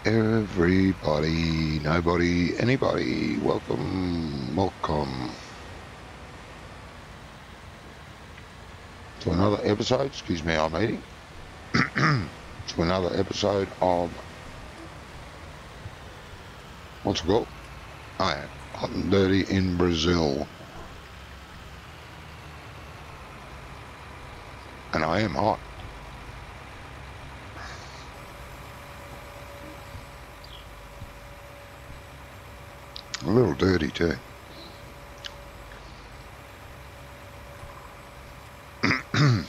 Everybody, nobody, anybody, welcome to another episode, excuse me, I'm eating, to another episode of, what's it called? Oh yeah, Hot and Dirty in Brazil. And I am hot. A little dirty too.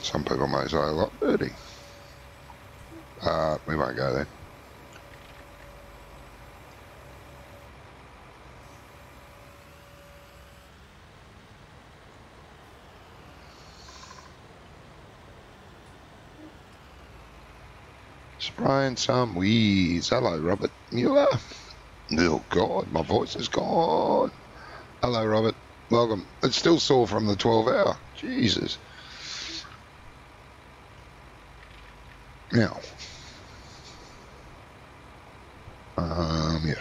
Some people may say a lot dirty. We won't go there. Spraying some wheeze. Hello, Robert Mueller. Oh, God, my voice is gone. Hello, Robert. Welcome. It's still sore from the 12-hour. Jesus. Now. Yes.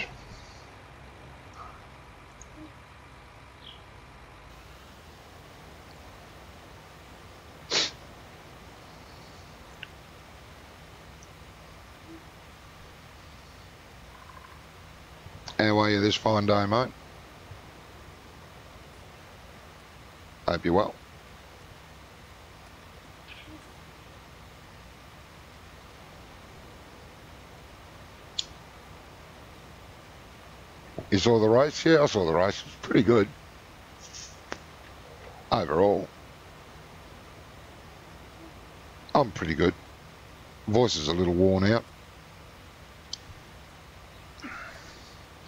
How are you this fine day, mate? Hope you're well. You saw the race? Yeah, I saw the race. It was pretty good. Overall. I'm pretty good. Voice is a little worn out.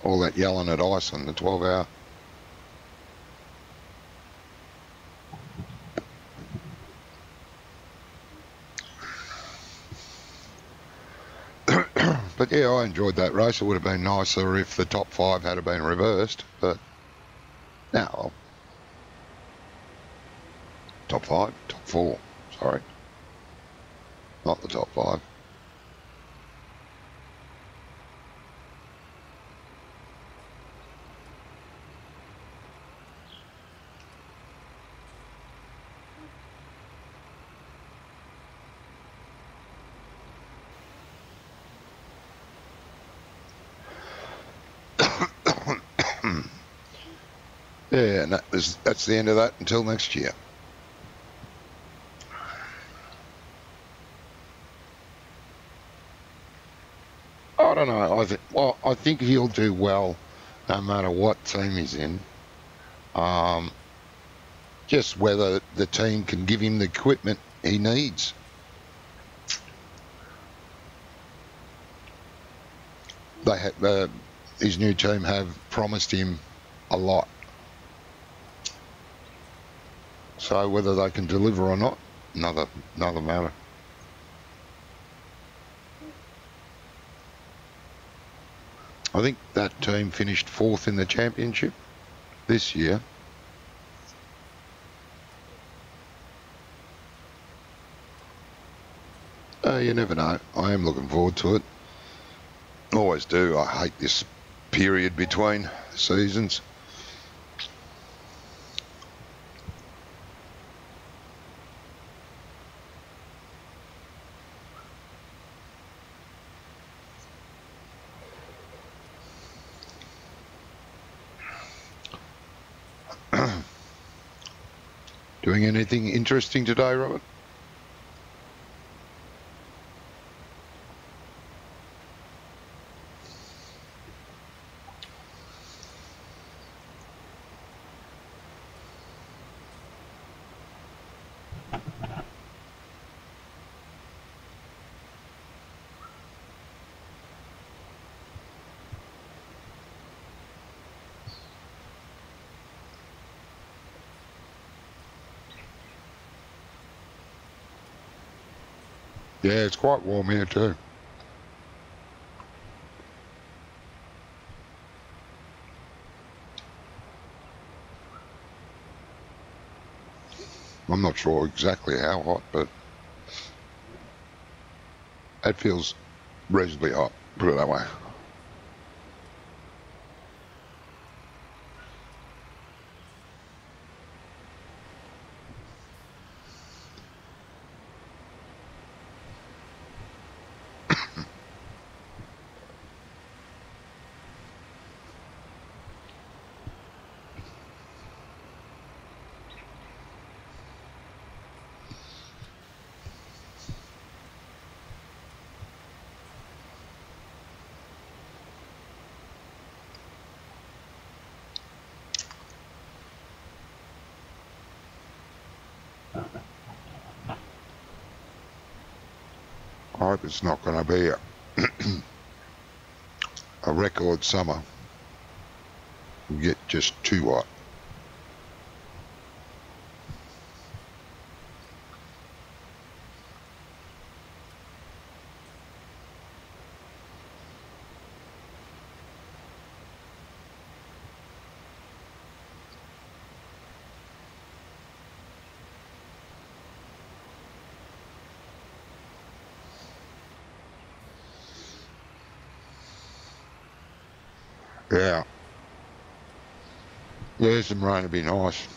All that yelling at ice on the 12-hour. But yeah, I enjoyed that race. It would have been nicer if the top 5 had been reversed, but no. Top 5? Top 4, sorry. Not the top 5. Yeah, and that's the end of that until next year. I don't know. I think he'll do well no matter what team he's in. Just whether the team can give him the equipment he needs. His new team have promised him a lot. So whether they can deliver or not, another matter. I think that team finished 4th in the championship this year. You never know. I am looking forward to it. Always do. I hate this period between seasons. Doing anything interesting today, Robert? Yeah, it's quite warm here too. I'm not sure exactly how hot, but it feels reasonably hot. Put it that way. I hope it's not going to be a record summer. We get just too hot. Yeah. Yeah, some rain would be nice.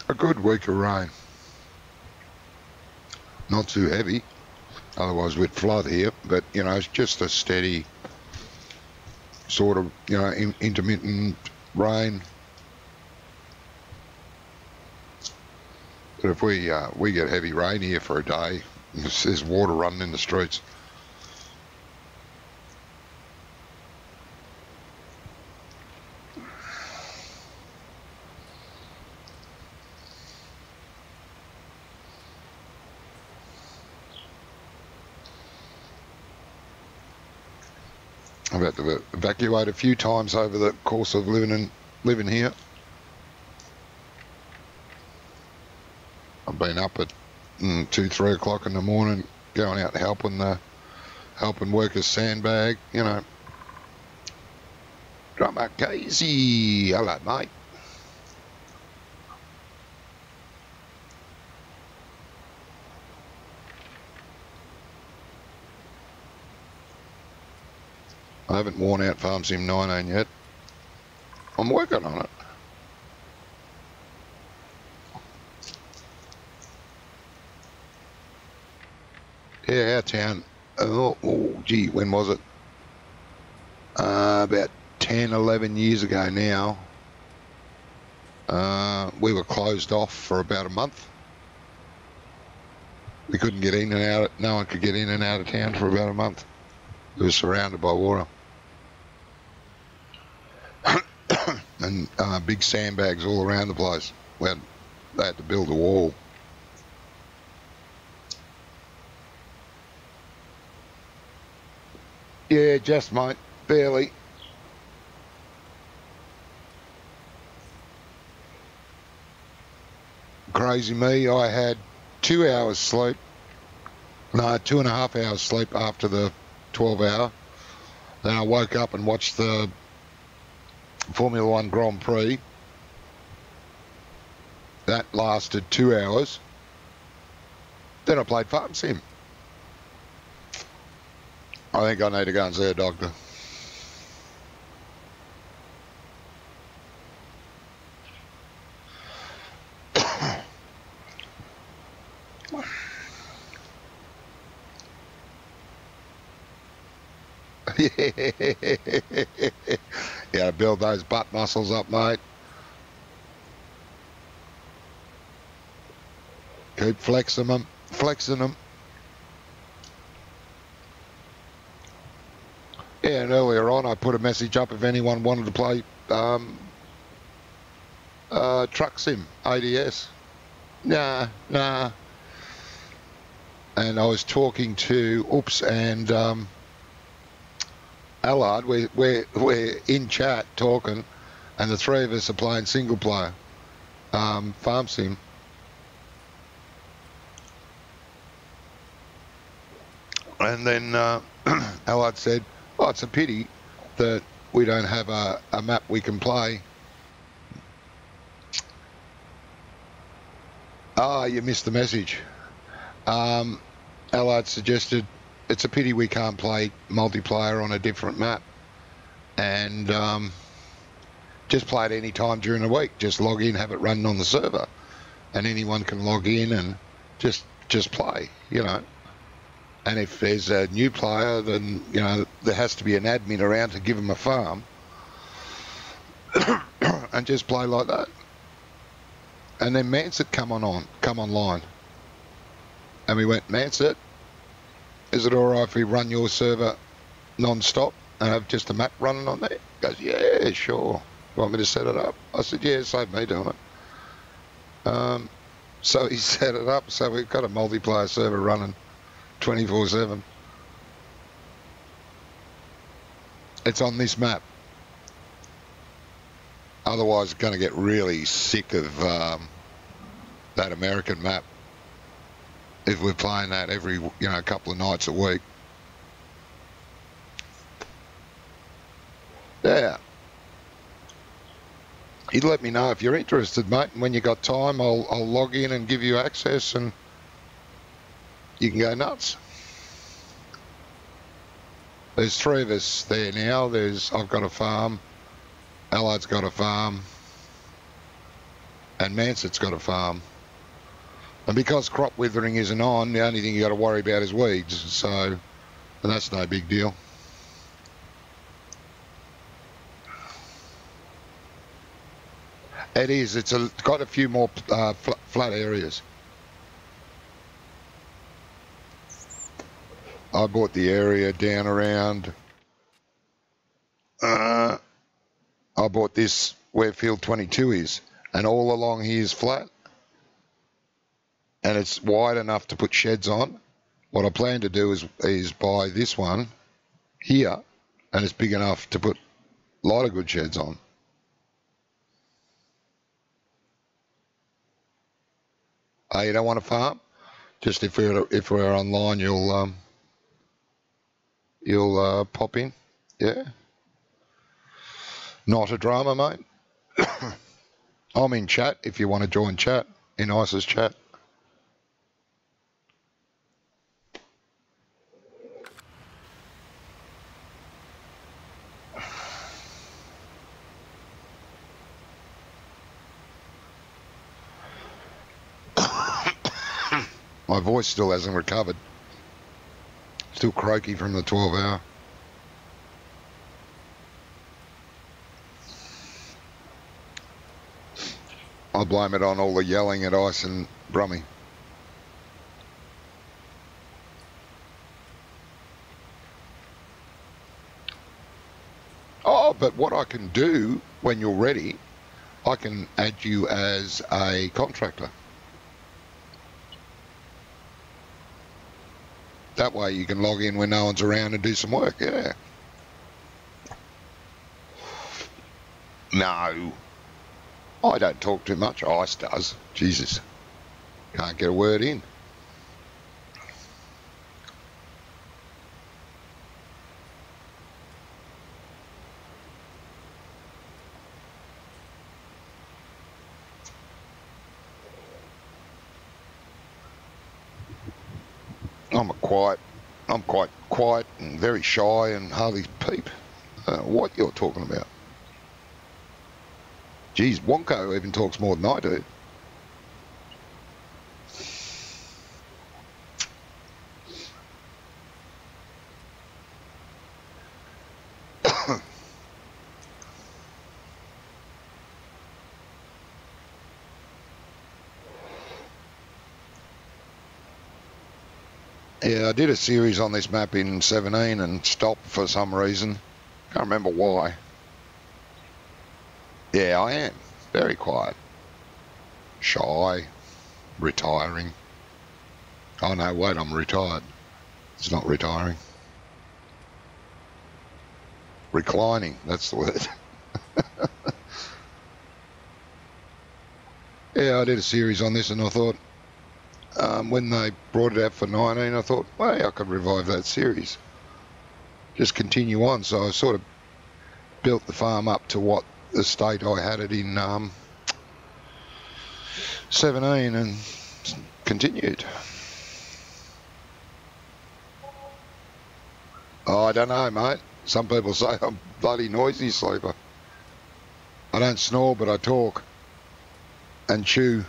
A good week of rain. Not too heavy, otherwise we'd flood here, but, you know, it's just a steady sort of, you know, intermittent rain. But if we get heavy rain here for a day, there's water running in the streets. I've had to evacuate a few times over the course of living here. I've been up at 2-3 o'clock in the morning, going out helping workers sandbag. You know, Drummer Casey, hello mate. I haven't worn out Farm Sim 19 yet. I'm working on it. Yeah, our town, gee, when was it? About 10, 11 years ago now. We were closed off for about a month. We couldn't get in and out. No one could get in and out of town for about a month. It was surrounded by water. And big sandbags all around the place. They had to build a wall. Yeah, just, mate, barely. Crazy me, I had 2 hours sleep. No, 2.5 hours sleep after the 12-hour. Then I woke up and watched the Formula One Grand Prix. That lasted 2 hours. Then I played Farm Sim. I think I need to go and see a doctor. Yeah, build those butt muscles up, mate. Keep flexing them, flexing them. Yeah, and earlier on I put a message up if anyone wanted to play Truck Sim ADS. Nah. And I was talking to and Allard. We're in chat talking, and the three of us are playing single player Farm Sim. And then Allard said, "Oh, it's a pity that we don't have a map we can play." Ah, you missed the message. Allard suggested it's a pity we can't play multiplayer on a different map, and just play it any time during the week. Just log in, have it running on the server, and anyone can log in and just play, you know. And if there's a new player, then, you know, there has to be an admin around to give them a farm and just play like that. And then Manset come online. And we went, Manset, is it all right if we run your server non-stop and have just a map running on there? He goes, yeah, sure. You want me to set it up? I said, yeah, save me doing it. So he set it up. So we've got a multiplayer server running 24/7. It's on this map. Otherwise, going to get really sick of that American map if we're playing that every, you know, a couple of nights a week. Yeah. You'd let me know if you're interested, mate. And when you got time, I'll log in and give you access, and you can go nuts. There's three of us there now. I've got a farm, Allard's got a farm, and Manset's got a farm. And because crop withering isn't on, the only thing you got to worry about is weeds. So, and that's no big deal. It is. It's got a few more flat areas. I bought the area down around. I bought this where field 22 is, and all along here is flat, and it's wide enough to put sheds on. What I plan to do is buy this one here, and it's big enough to put a lot of good sheds on. Oh, you don't want to farm? Just if we're online, you'll pop in. Yeah. Not a drama, mate. I'm in chat if you want to join chat, in Ice's chat. My voice still hasn't recovered. Still croaky from the 12-hour. I blame it on all the yelling at Ice and Brummie. Oh, but what I can do when you're ready, I can add you as a contractor. That way you can log in when no one's around and do some work, yeah. No. I don't talk too much. Ice does. Jesus. Can't get a word in. I'm quite quiet and very shy and hardly peep. What you're talking about? Geez, Wonko even talks more than I do. Yeah, I did a series on this map in 17 and stopped for some reason. Can't remember why. Yeah, I am. Very quiet. Shy. Retiring. Oh no, wait, I'm retired. It's not retiring. Reclining, that's the word. Yeah, I did a series on this and I thought, when they brought it out for 19, I thought, well, I could revive that series. Just continue on. So I sort of built the farm up to what the state I had it in 17 and continued. Oh, I don't know, mate. Some people say I'm a bloody noisy sleeper. I don't snore, but I talk and chew.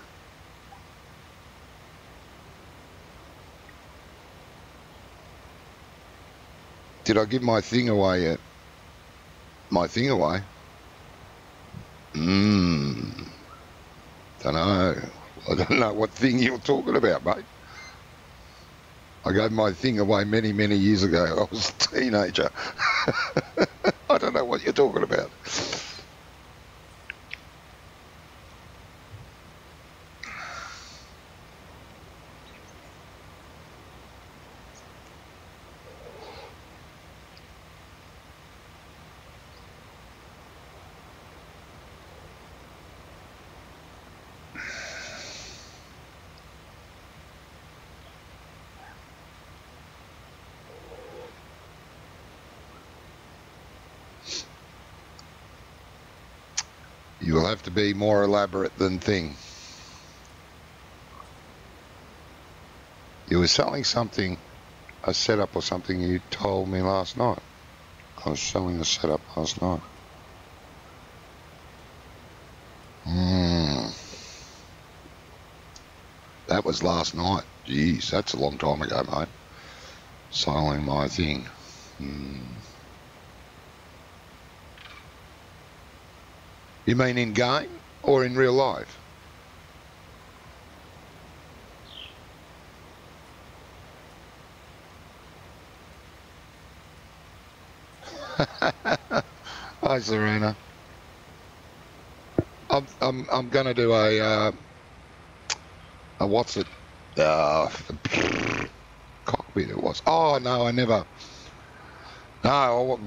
Did I give my thing away yet? My thing away? Don't know. I don't know what thing you're talking about, mate. I gave my thing away many, many years ago. I was a teenager. I don't know what you're talking about. You will have to be more elaborate than thing. You were selling something, a setup or something you told me last night. I was selling a setup last night. That was last night. Jeez, that's a long time ago, mate. Selling my thing. You mean in game or in real life? Hi, Serena. I'm gonna do a what's it? Cockpit. It was. Oh no, I never. No,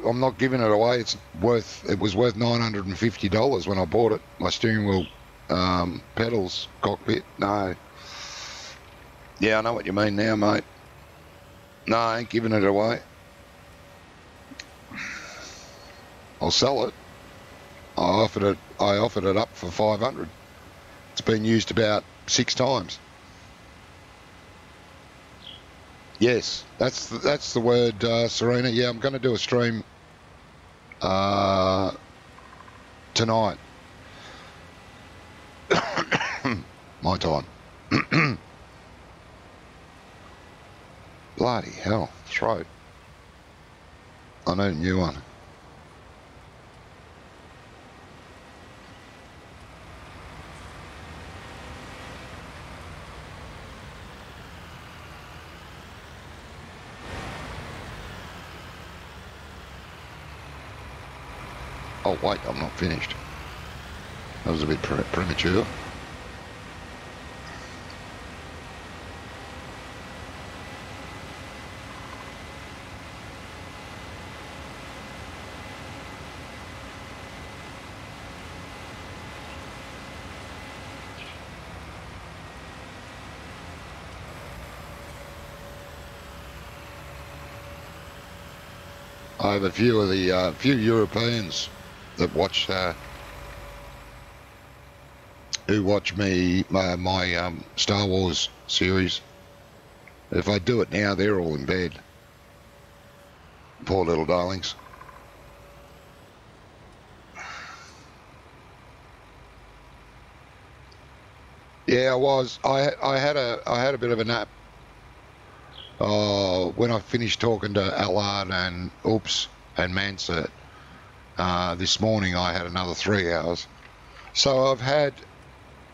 I'm not giving it away. It was worth $950 when I bought it. My steering wheel, pedals, cockpit. No. Yeah, I know what you mean now, mate. No, I ain't giving it away. I'll sell it. I offered it up for 500. It's been used about 6 times. Yes, that's the word, Serena. Yeah, I'm going to do a stream tonight. My time. Bloody hell, throat. I need a new one. Oh wait, I'm not finished. That was a bit premature. I have a few of the few Europeans that watch who watch my Star Wars series. If I do it now, they're all in bed. Poor little darlings. Yeah, I was. I had a bit of a nap. When I finished talking to Allard and Oops and Mansert this morning, I had another 3 hours. So I've had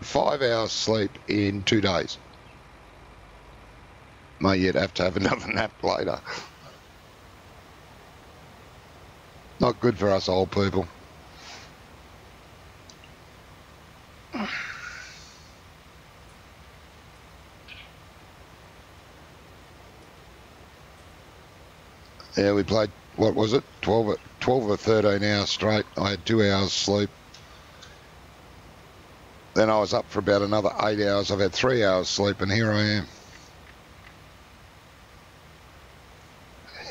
5 hours sleep in 2 days. May yet have to have another nap later. Not good for us old people. Yeah, we played, what was it, 12 or 13 hours straight. I had 2 hours sleep. Then I was up for about another 8 hours. I've had 3 hours sleep, and here I am.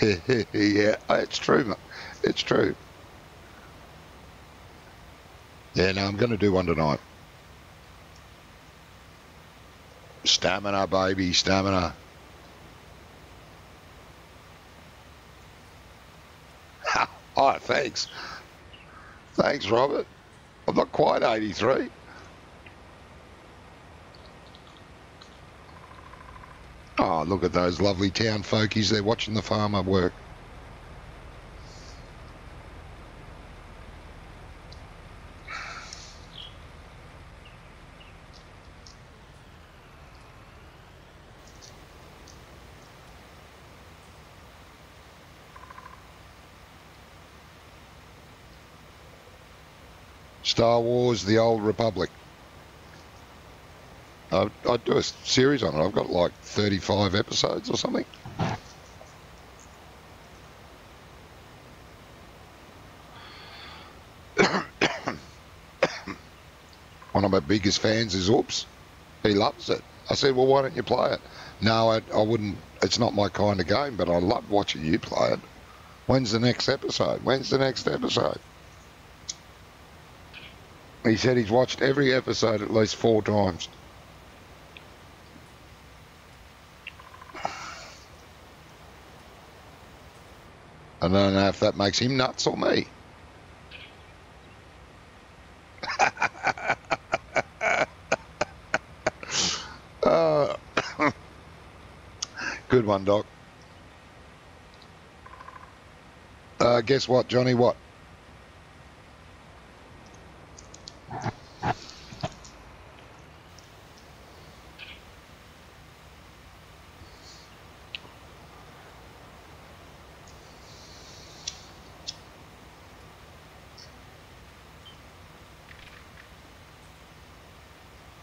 Yeah, it's true, mate. It's true. Yeah, no, I'm going to do one tonight. Stamina, baby, stamina. Oh, thanks. Thanks, Robert. I'm not quite 83. Oh, look at those lovely town folkies. They're watching the farmer work. Star Wars, The Old Republic. I'd do a series on it. I've got like 35 episodes or something. One of my biggest fans is Oops. He loves it. I said, well, why don't you play it? No, I wouldn't. It's not my kind of game, but I love watching you play it. When's the next episode? When's the next episode? He said he's watched every episode at least 4 times. I don't know if that makes him nuts or me. Good one, Doc. Guess what, Johnny? What?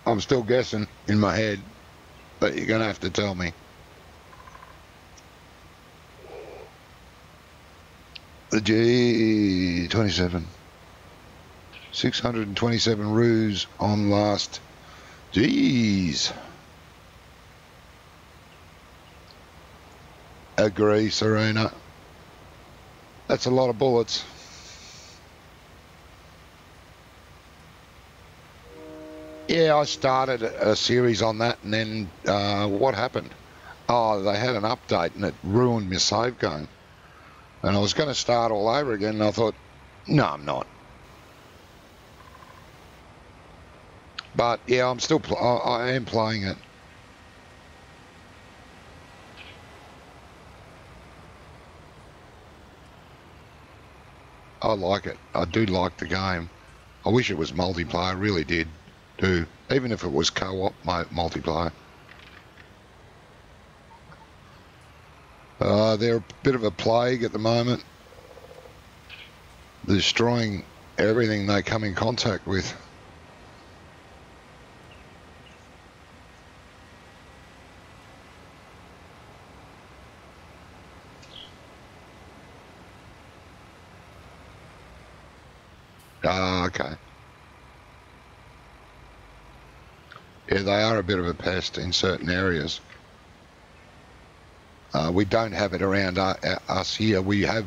I'm still guessing in my head, but you're going to have to tell me. The G27. 627 roos on last. Jeez. Agree, Serena. That's a lot of bullets. Yeah, I started a series on that, and then what happened? Oh, they had an update, and it ruined my save game. And I was going to start all over again, and I thought, no, I'm not. But yeah, I'm still. I am playing it. I like it. I do like the game. I wish it was multiplayer. I really did. Do even if it was co-op multiplayer. They're a bit of a plague at the moment. They're destroying everything they come in contact with. Okay. Yeah, they are a bit of a pest in certain areas. We don't have it around us here. We have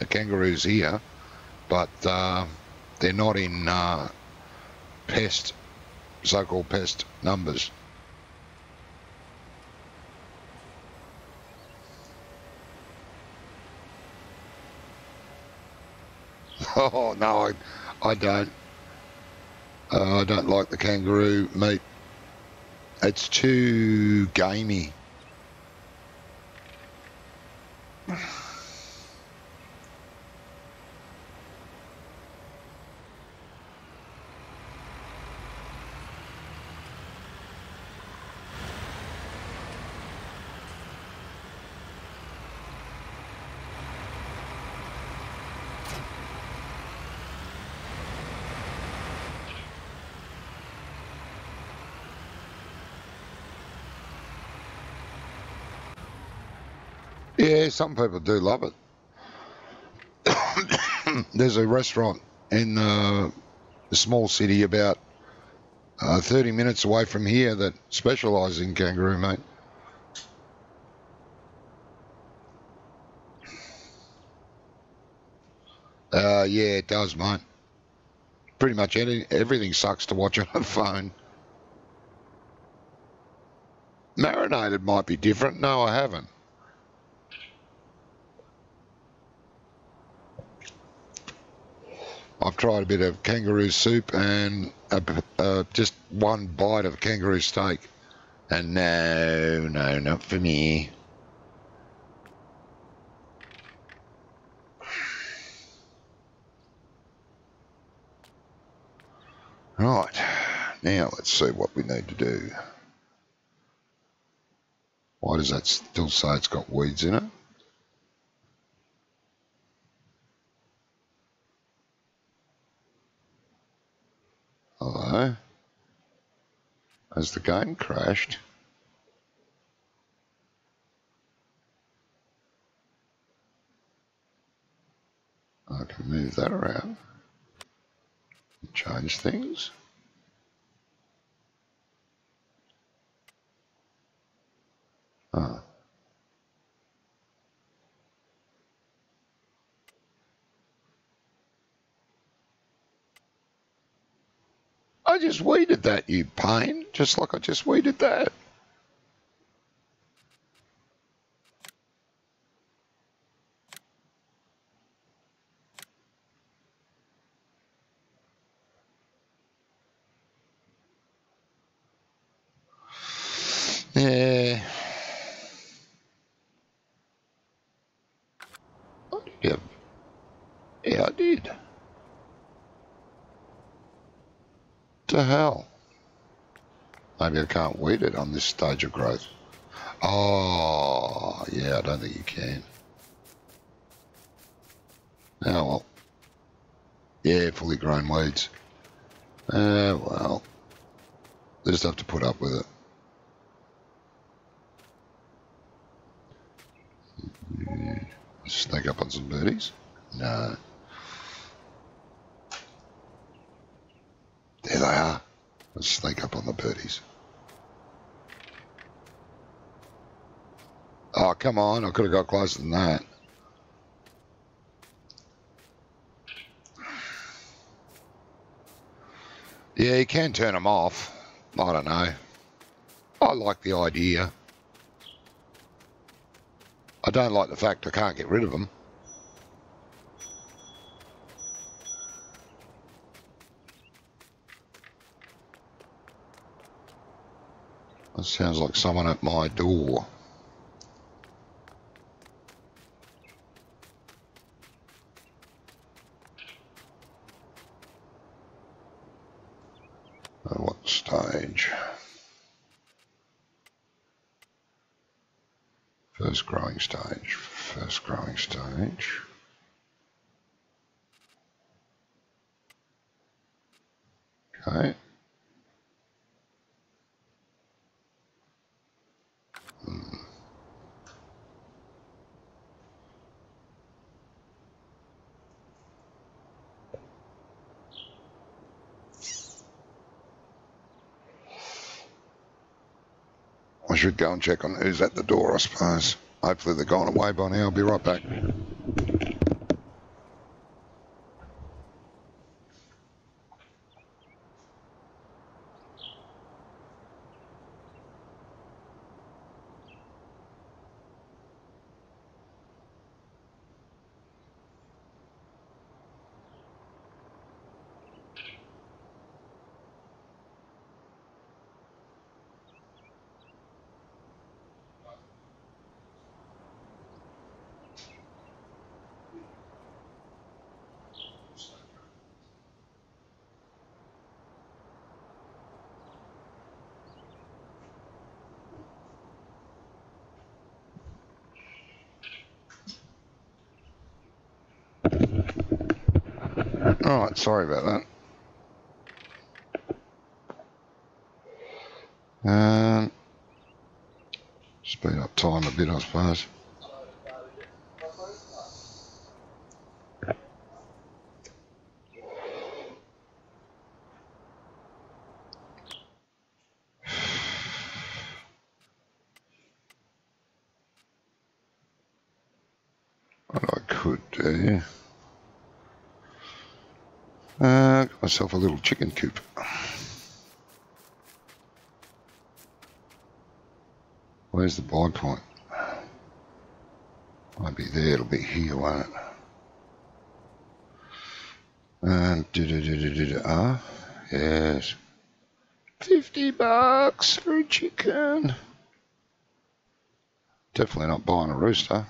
kangaroos here, but they're not in so-called pest numbers. Oh, no, I don't. I don't like the kangaroo meat. It's too gamey. Yeah, some people do love it. There's a restaurant in a small city about 30 minutes away from here that specialises in kangaroo meat. Yeah, it does, mate. Pretty much everything sucks to watch on a phone. Marinated might be different. No, I haven't. I've tried a bit of kangaroo soup and just one bite of kangaroo steak. And no, not for me. Right, now let's see what we need to do. Why does that still say it's got weeds in it? Hello? Has the game crashed? I can move that around. Change things. Oh. I just weeded that, you pain, just like I just weeded that. Yeah. Yeah, yeah, I did. To hell. Maybe I can't weed it on this stage of growth. Oh, yeah, I don't think you can. Oh, well. Yeah, fully grown weeds. Well. They just have to put up with it. Sneak up on some birdies? No. There they are. Let's sneak up on the birdies. Oh, come on. I could have got closer than that. Yeah, you can turn them off. I don't know. I like the idea. I don't like the fact I can't get rid of them. That sounds like someone at my door. What stage? First growing stage. First growing stage. Okay. I should go and check on who's at the door, I suppose. Hopefully they're gone away by now. I'll be right back. All right, sorry about that. Speed up time a bit, I suppose. could do. Got myself a little chicken coop. Where's the buy point? Won't be there, it'll be here, won't it? And yes. $50 for a chicken. Definitely not buying a rooster.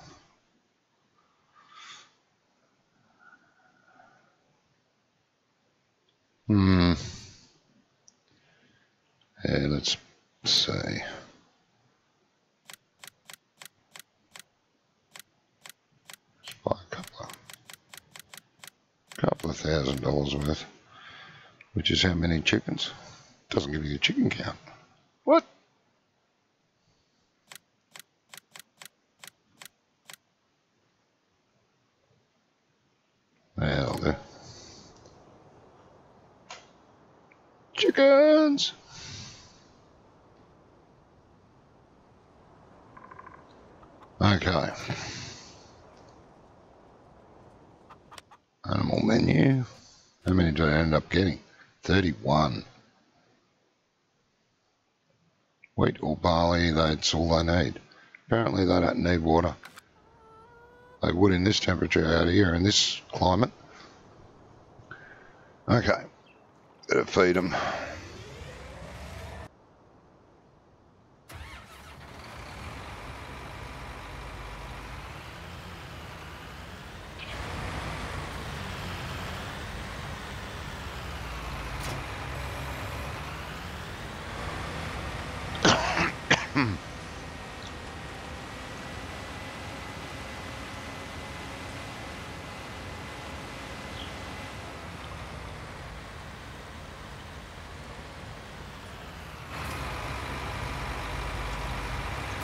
Yeah, let's see. Let's buy a couple of $1,000 worth, which is how many chickens? Doesn't give you a chicken count. What? That'll do. Chickens! Okay. Animal menu. How many did I end up getting? 31. Wheat or barley, that's all they need. Apparently they don't need water. They would in this temperature out here, in this climate. Okay. Better feed them.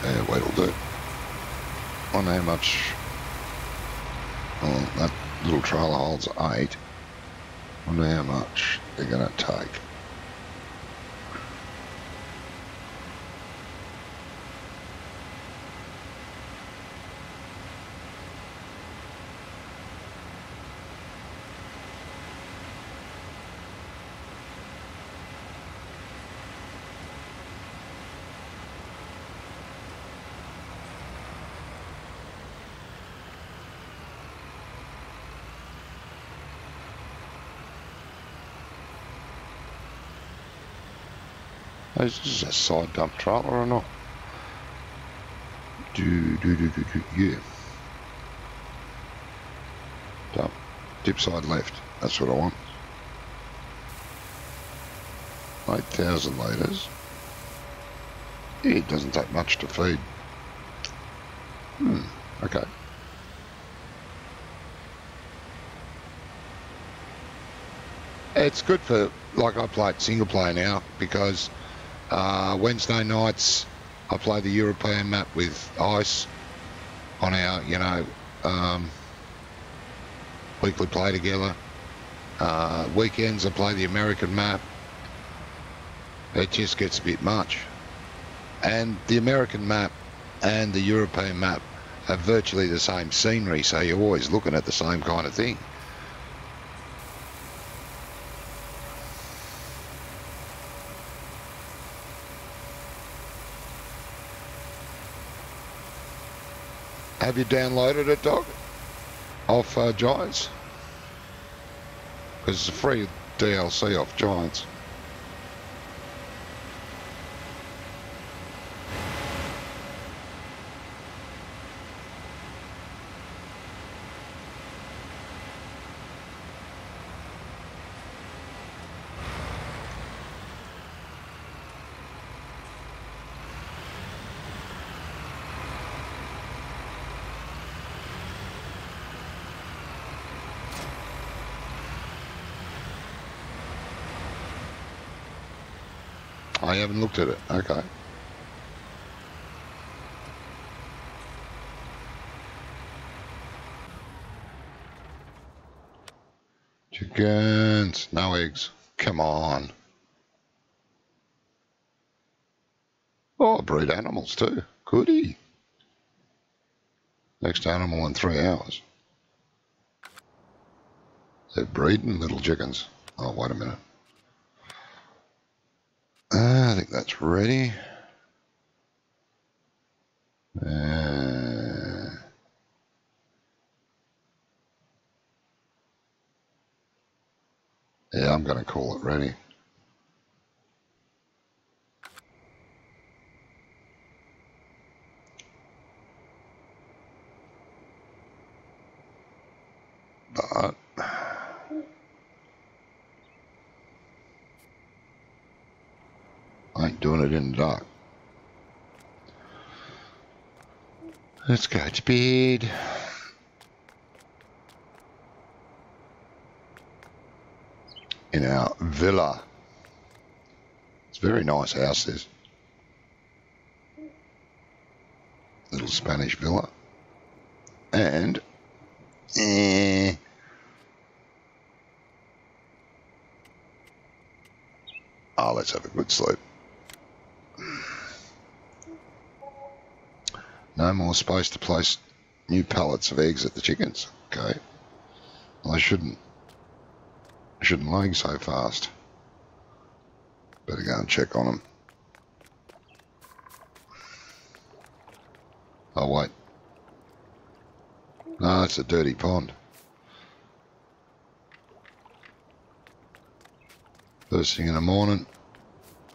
Yeah, weight'll do. Wonder how much. Oh, that little trailer holds 8. Wonder how much they're going to take. Is this a side dump trailer or not? Yeah. Dump. Dip side left. That's what I want. 8,000 litres. Yeah, it doesn't take much to feed. Okay. It's good for, like, I play single player now because Wednesday nights I play the European map with Ice on our, weekly play together. Weekends I play the American map. It just gets a bit much. And the American map and the European map have virtually the same scenery, so you're always looking at the same kind of thing. Have you downloaded it, Doc? Off Giants? Because it's a free DLC off Giants. I haven't looked at it. Okay. Chickens. No eggs. Come on. Oh, breed animals too. Goody. Next animal in 3 hours. They're breeding little chickens. Oh, wait a minute. I think that's ready. Yeah, I'm going to call it ready. But I ain't doing it in the dark. Let's go to bed. In our villa. It's a very nice house, this. Little Spanish villa. And oh, let's have a good sleep. No more space to place new pallets of eggs at the chickens. Okay. Well, they shouldn't lay so fast. Better go and check on them. Oh, wait. No, it's a dirty pond. First thing in the morning,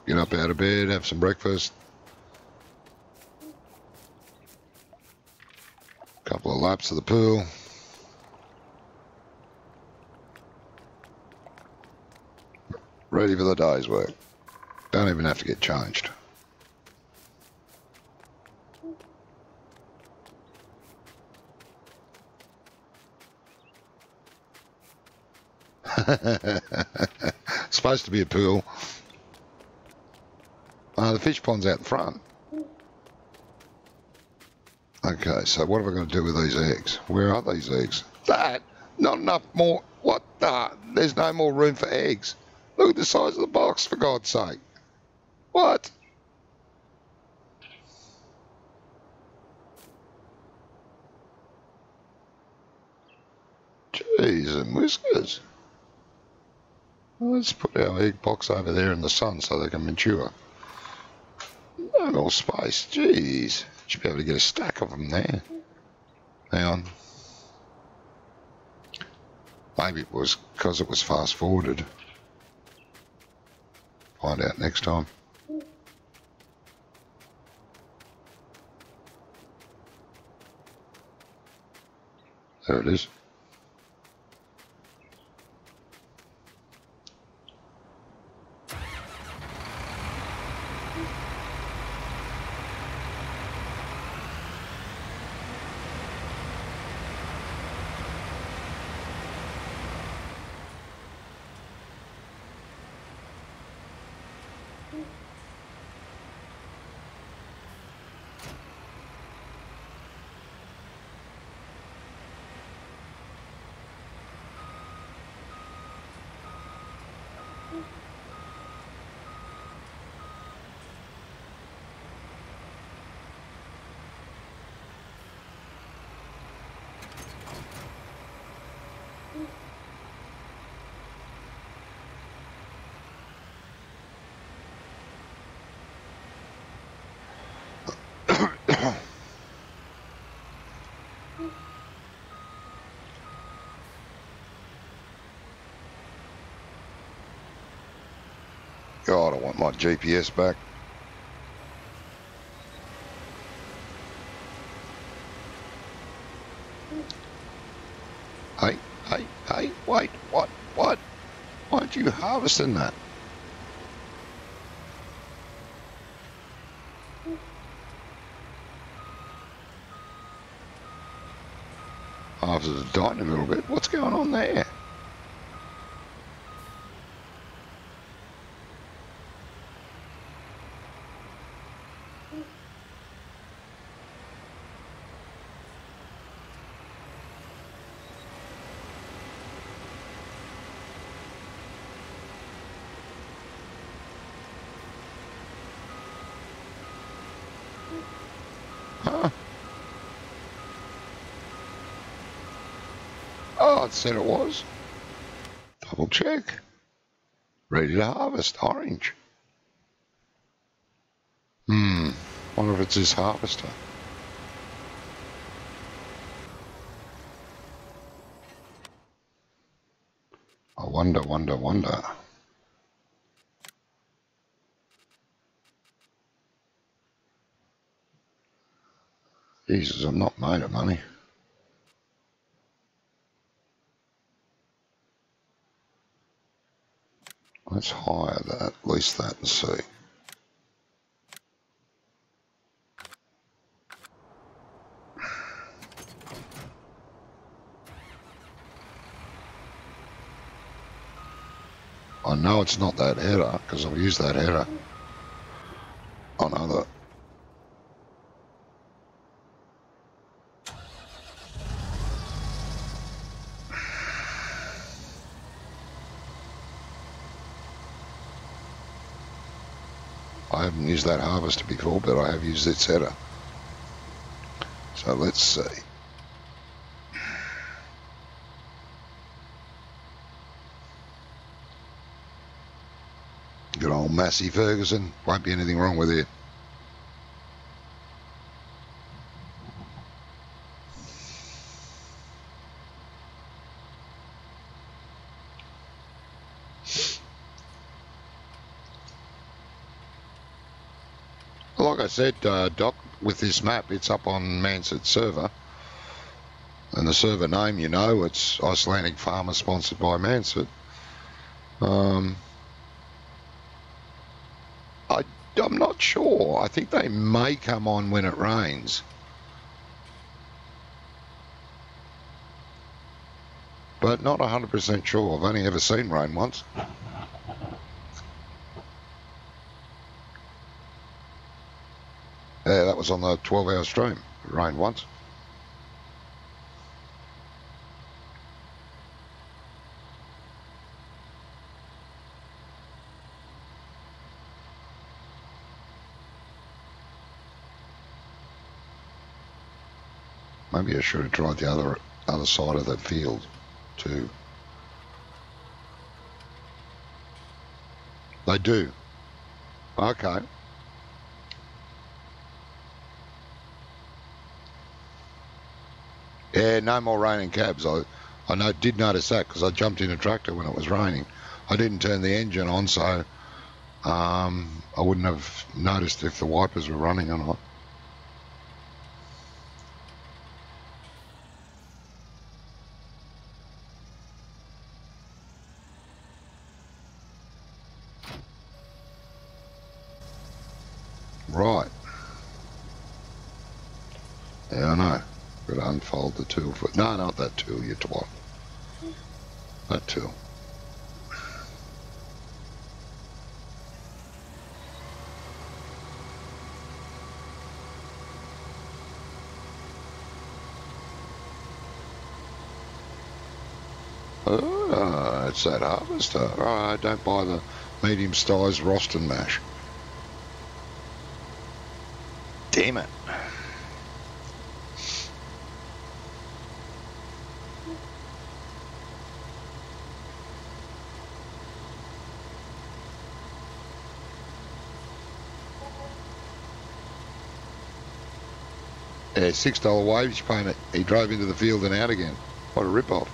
get up out of bed, have some breakfast. Couple of laps of the pool. Ready for the day's work. Don't even have to get changed. Supposed to be a pool. The fish pond's out the front. Okay, so what have I got to do with these eggs? Where are these eggs? That! Not enough more. What the? There's no more room for eggs. Look at the size of the box, for God's sake. What? Jeez and whiskers. Let's put our egg box over there in the sun so they can mature. No more space. Jeez. Should be able to get a stack of them there. Hang on. Maybe it was because it was fast forwarded. Find out next time. There it is. God, I want my GPS back. Hey, wait, what? Why aren't you harvesting that? After the dying a little bit, what's going on there? Huh? Oh, it said it was. double check. Ready to harvest, orange. Wonder if it's this harvester. I wonder. Jesus, I'm not made of money. Let's hire that, lease that and see. I know it's not that header because I've used that header on other. I haven't used that harvester before, but I have used its header. So let's see. Good old Massey Ferguson. Won't be anything wrong with it. Like I said, Doc, with this map, it's up on Mansed's server. And the server name, you know, it's Icelandic Farmer, sponsored by Mansett. I'm not sure. I think they may come on when it rains. But not 100% sure. I've only ever seen rain once. Yeah, that was on the 12-hour stream. It rained once. Maybe I should have tried the other side of that field too. They do. Okay. Yeah, no more raining cabs. I did notice that because I jumped in a tractor when it was raining. I didn't turn the engine on, so I wouldn't have noticed if the wipers were running or not. Right. Yeah, I know. Got to unfold the tool for... No, not that tool, you twat. That tool. Oh, it's that harvester. Oh, don't buy the medium size roast and mash. Damn it. Yeah, $6 wage payment. He drove into the field and out again. What a rip-off.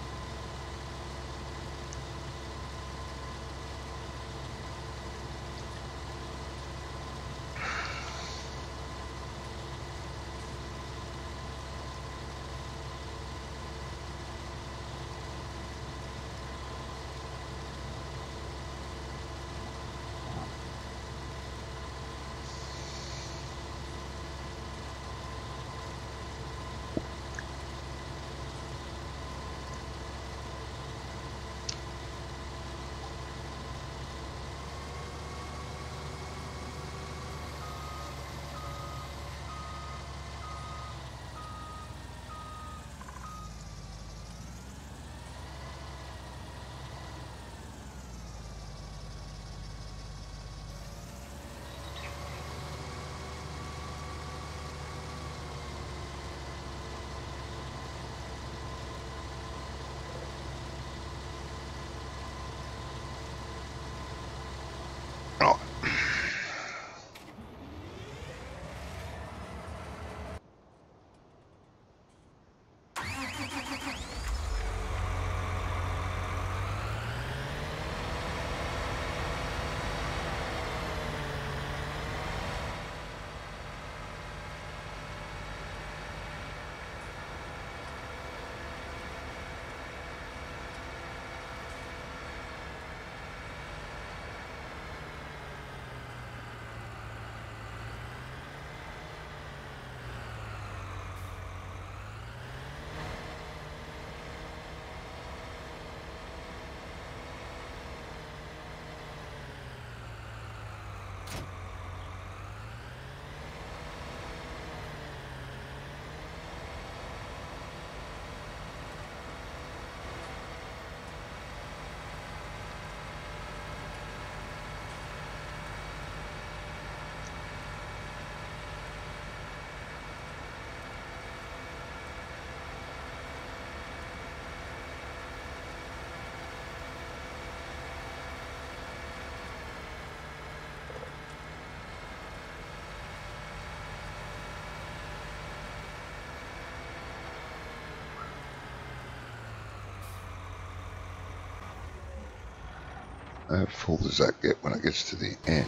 How full does that get when it gets to the end?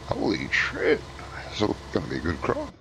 Holy shit. It's going to be a good crop.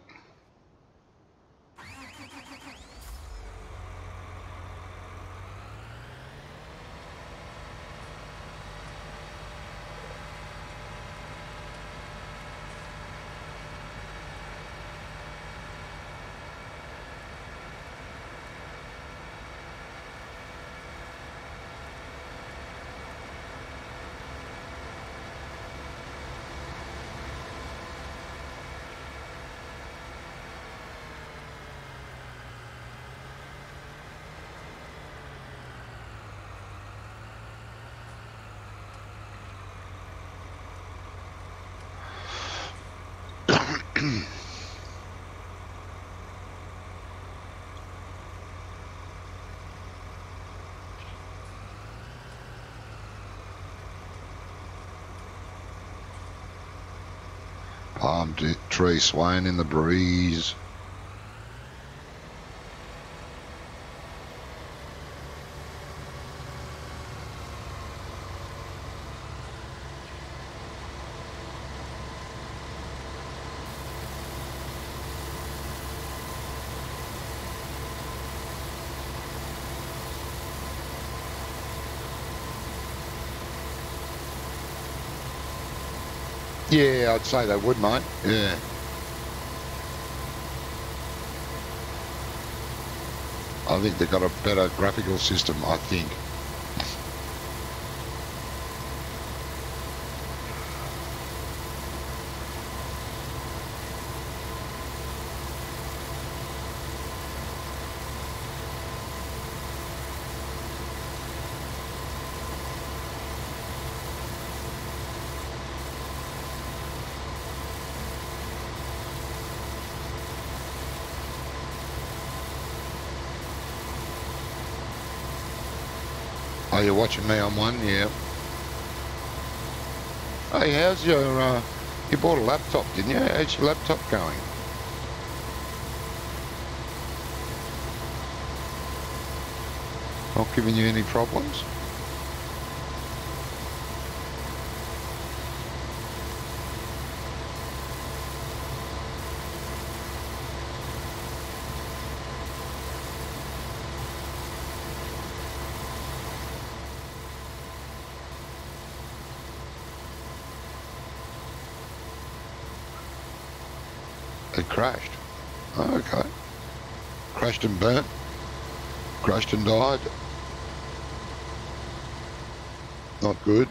Palm tree swaying in the breeze. Yeah, I'd say they would, mate. Yeah. I think they've got a better graphical system, I think. Oh, you're watching me on one? Yeah. Hey, how's your, you bought a laptop, didn't you? How's your laptop going? Not giving you any problems? It crashed. Oh, okay. Crashed and burnt. Crashed and died. Not good.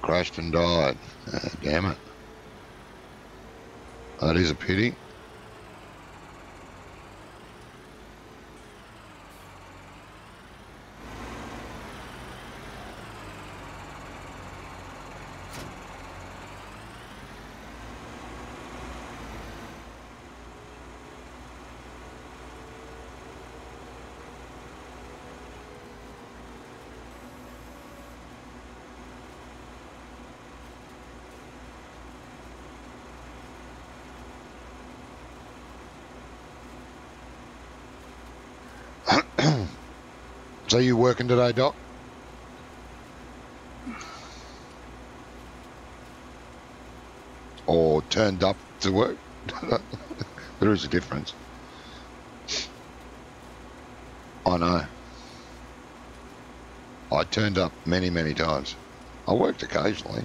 Crashed and died. Damn it. That is a pity. So you working today, Doc? Or turned up to work? There is a difference. I know. I turned up many, many times. I worked occasionally.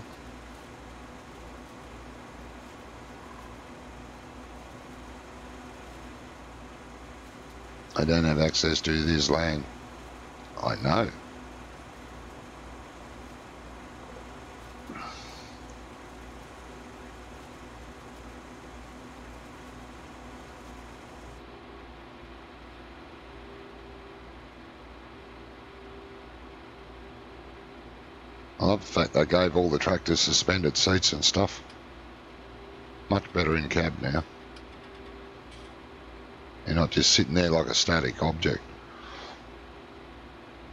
I don't have access to this land. I know. I love the fact they gave all the tractors suspended seats and stuff. Much better in cab now. You're not just sitting there like a static object.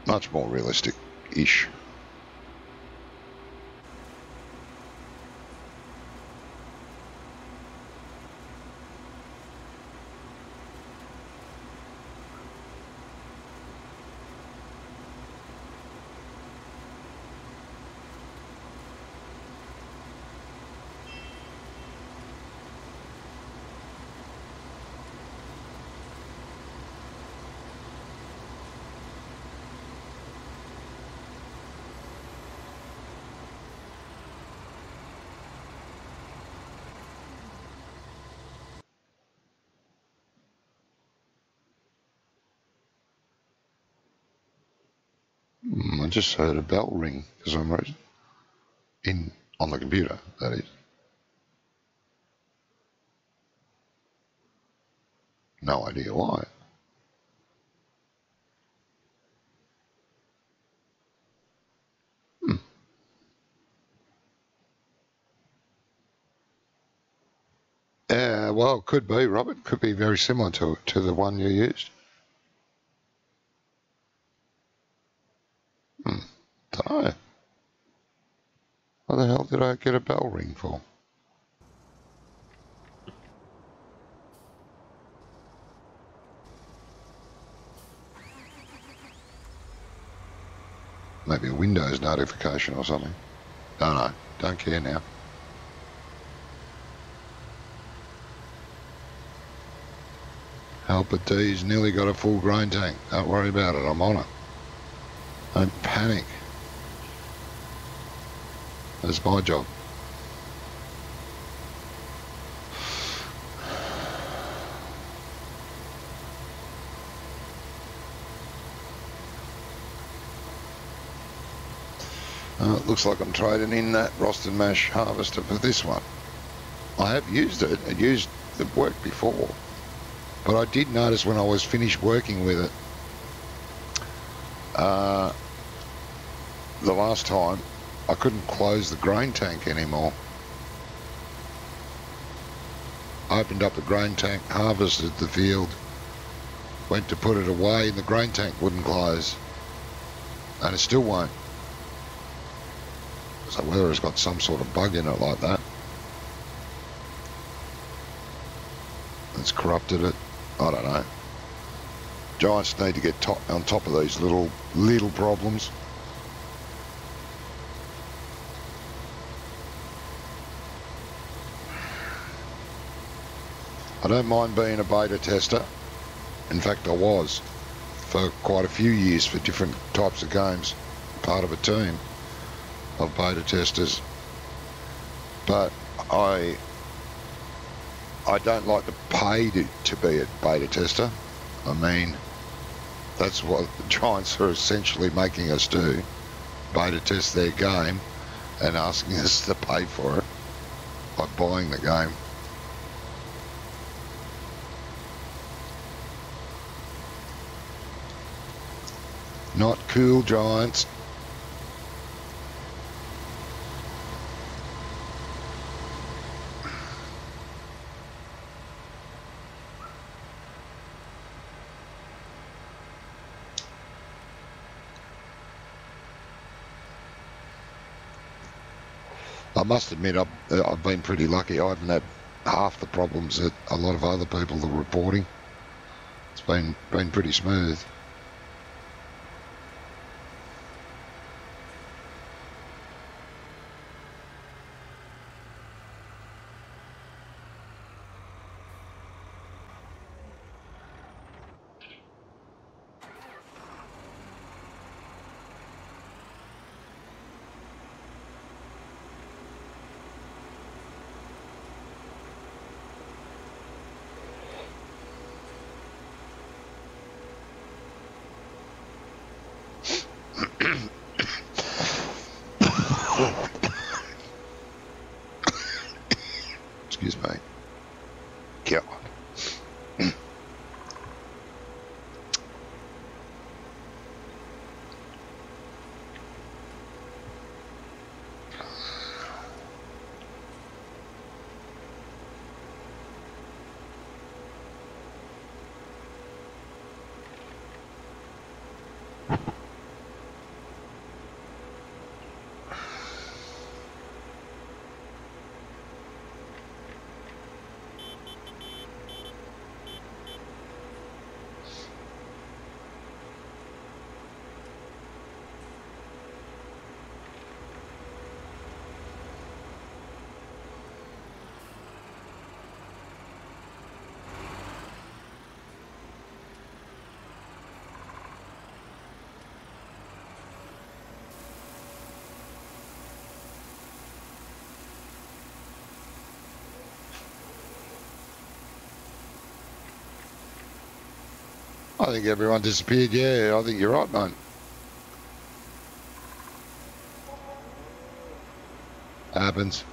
Much more realistic-ish. I just heard a bell ring for some reason. On the computer, that is. No idea why. Well, it could be, Robert. Could be very similar to the one you used. Don't know. What the hell did I get a bell ring for? Maybe a Windows notification or something. Don't know. Don't care now. Helper D's nearly got a full grain tank. Don't worry about it. I'm on it. Don't panic. That's my job. It looks like I'm trading in that roast and mash harvester for this one. I have used it. It worked before. But I did notice when I was finished working with it, the last time, I couldn't close the grain tank anymore. I opened up the grain tank, harvested the field, went to put it away, and the grain tank wouldn't close. And it still won't. So whether it's got some sort of bug in it like that, it's corrupted it, I don't know. Giants need to get on top of these little problems. I don't mind being a beta tester. In fact, I was for quite a few years for different types of games, part of a team of beta testers. But I don't like to pay to be a beta tester. I mean, that's what the Giants are essentially making us do, beta test their game and asking us to pay for it by buying the game. Not cool, Giants. I must admit, I've been pretty lucky. I haven't had half the problems that a lot of other people are reporting. It's been pretty smooth. Excuse me. God. I think everyone disappeared. Yeah, I think you're right, mate. Happens.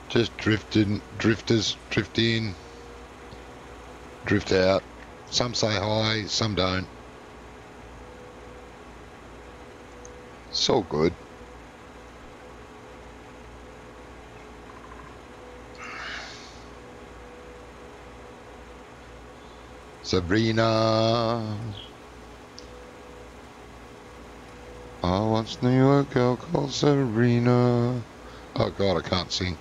Just drift in, drifters, drift in, drift out. Some say hi, some don't. It's all good. Sabrina. I once knew a girl called Sabrina. Oh God, I can't sing.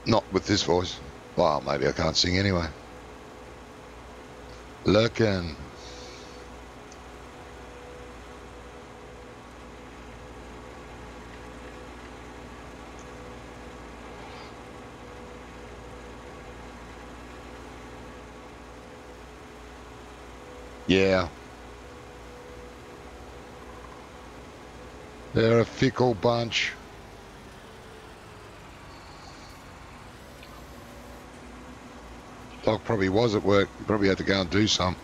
Not with this voice. Well, maybe I can't sing anyway. Lurkin. Yeah. They're a fickle bunch. Doc probably was at work. He probably had to go and do some.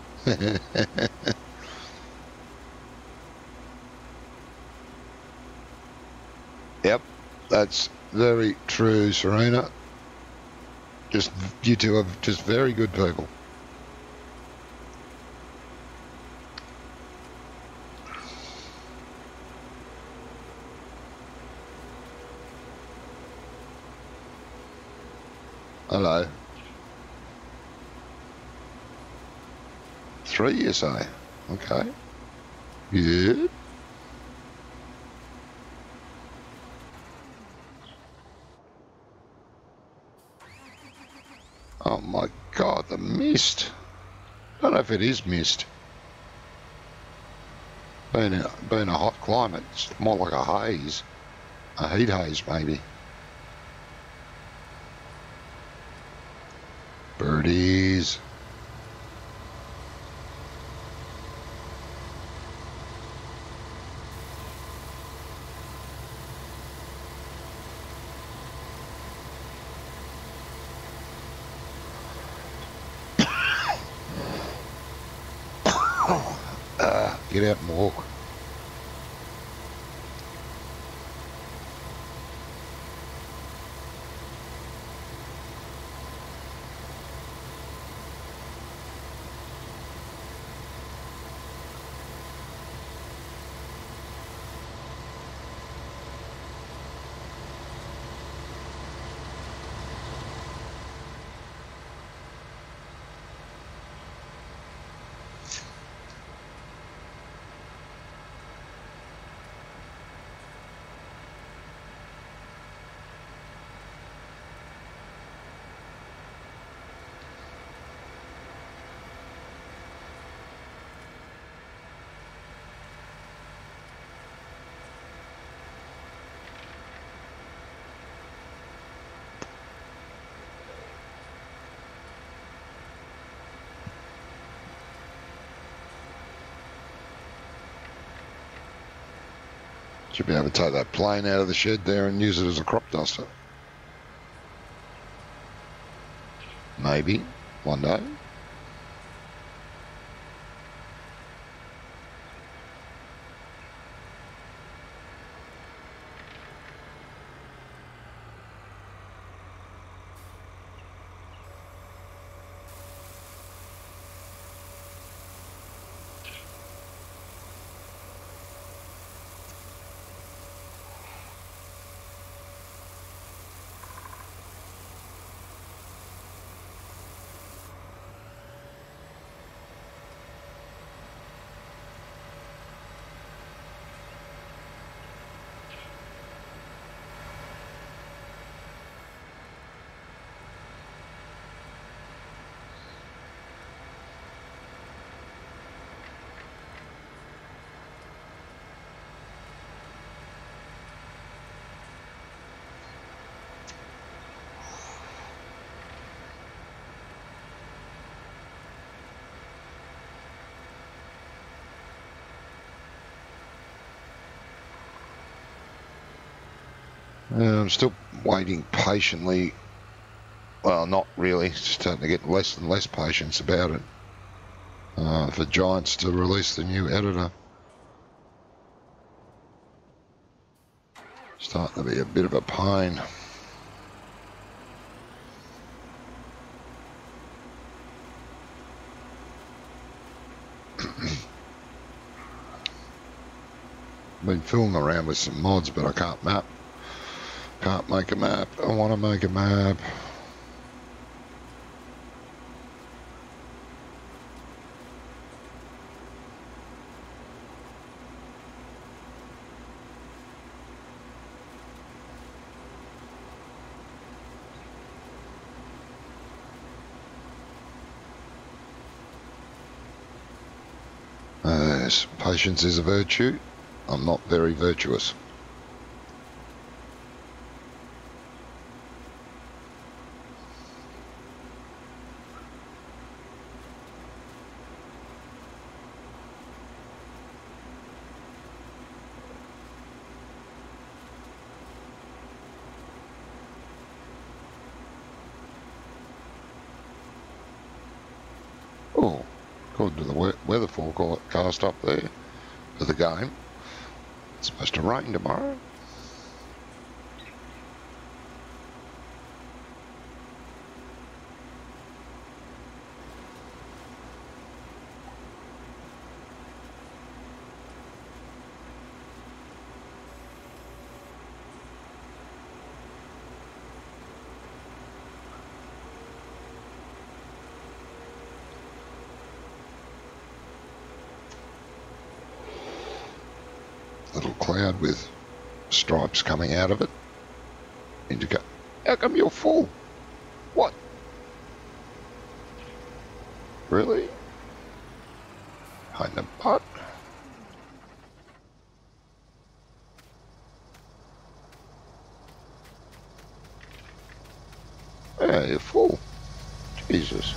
Yep, that's very true, Serena. Just you two are just very good people. Hello. 3, you say? Okay. Good. Oh my God, the mist. I don't know if it is mist. Being a hot climate, it's more like a haze. A heat haze, maybe. Birdies. Get out and walk. Should be able to take that plane out of the shed there and use it as a crop duster. Maybe, one day. I'm still waiting patiently Well, not really. Starting to get less and less patience about it. For Giants to release the new editor. Starting to be a bit of a pain. Been fooling around with some mods, but I can't map. Can't make a map. I want to make a map. Yes, patience is a virtue. I'm not very virtuous. Oh, according to the weather forecast up there for the game, it's supposed to rain tomorrow. Little cloud with stripes coming out of it. Indicate. How come you're full? What? Really? Behind the butt? Yeah, you're full. Jesus.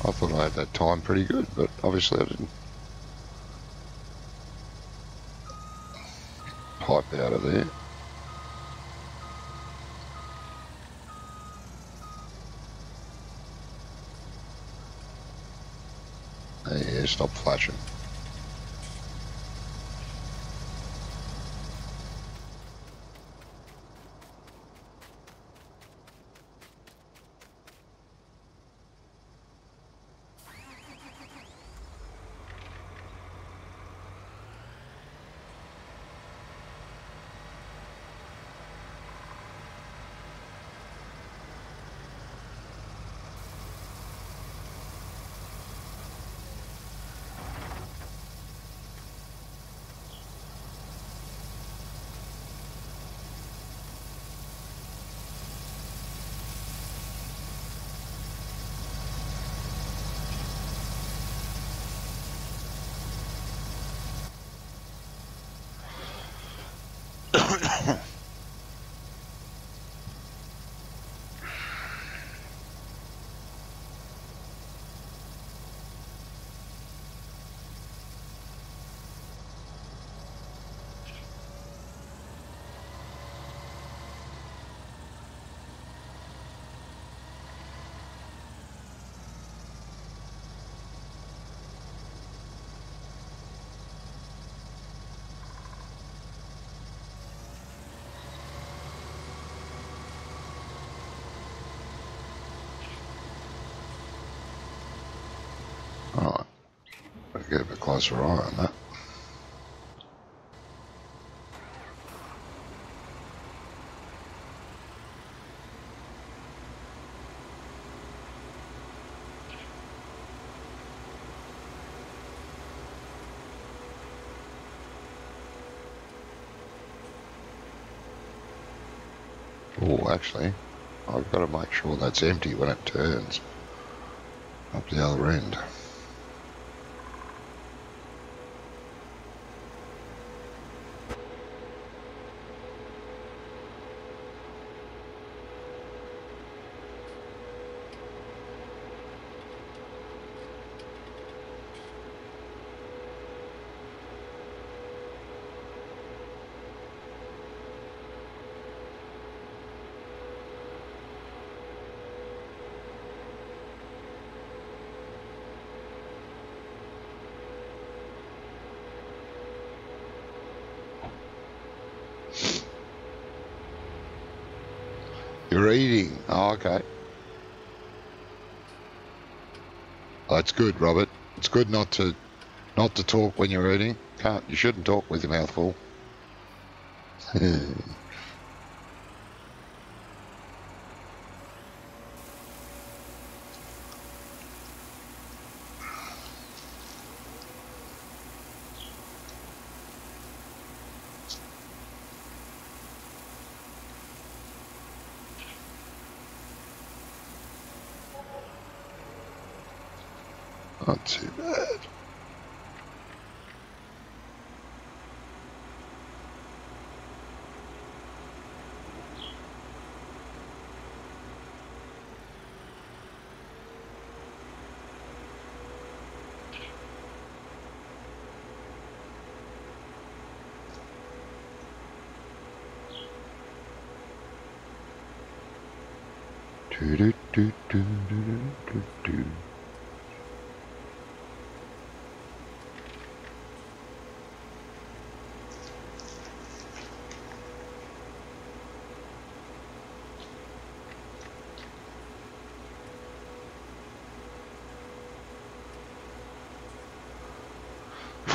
I thought I had that time pretty good, but obviously I didn't. Pipe out of there. Yeah, stop flashing. Alright, better get a bit closer eye on that. Oh, actually, I've got to make sure that's empty when it turns up the other end. You're eating. Oh, okay. That's good, Robert. It's good not to talk when you're eating. You shouldn't talk with your mouth full. Not too bad. Do, do, do, do, do, do, do.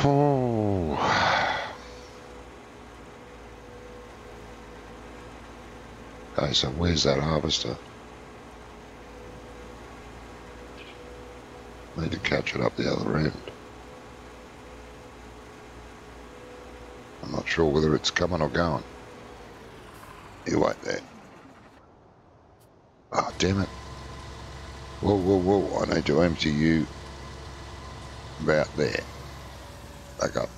Oh. Okay, so where's that harvester? Need to catch it up the other end. I'm not sure whether it's coming or going. You wait there. Oh, damn it. Whoa, whoa, whoa. I need to empty you about there. Back up.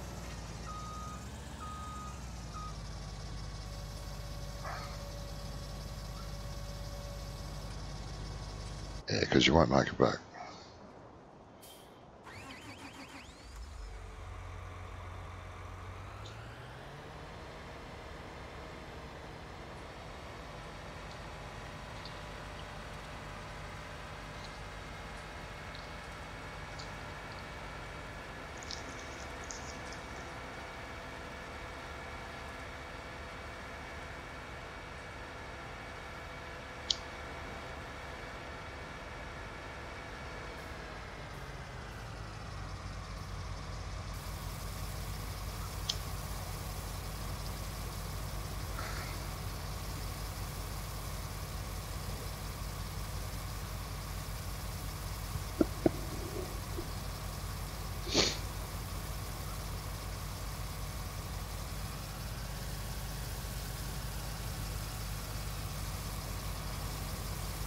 Yeah, because you won't make it back.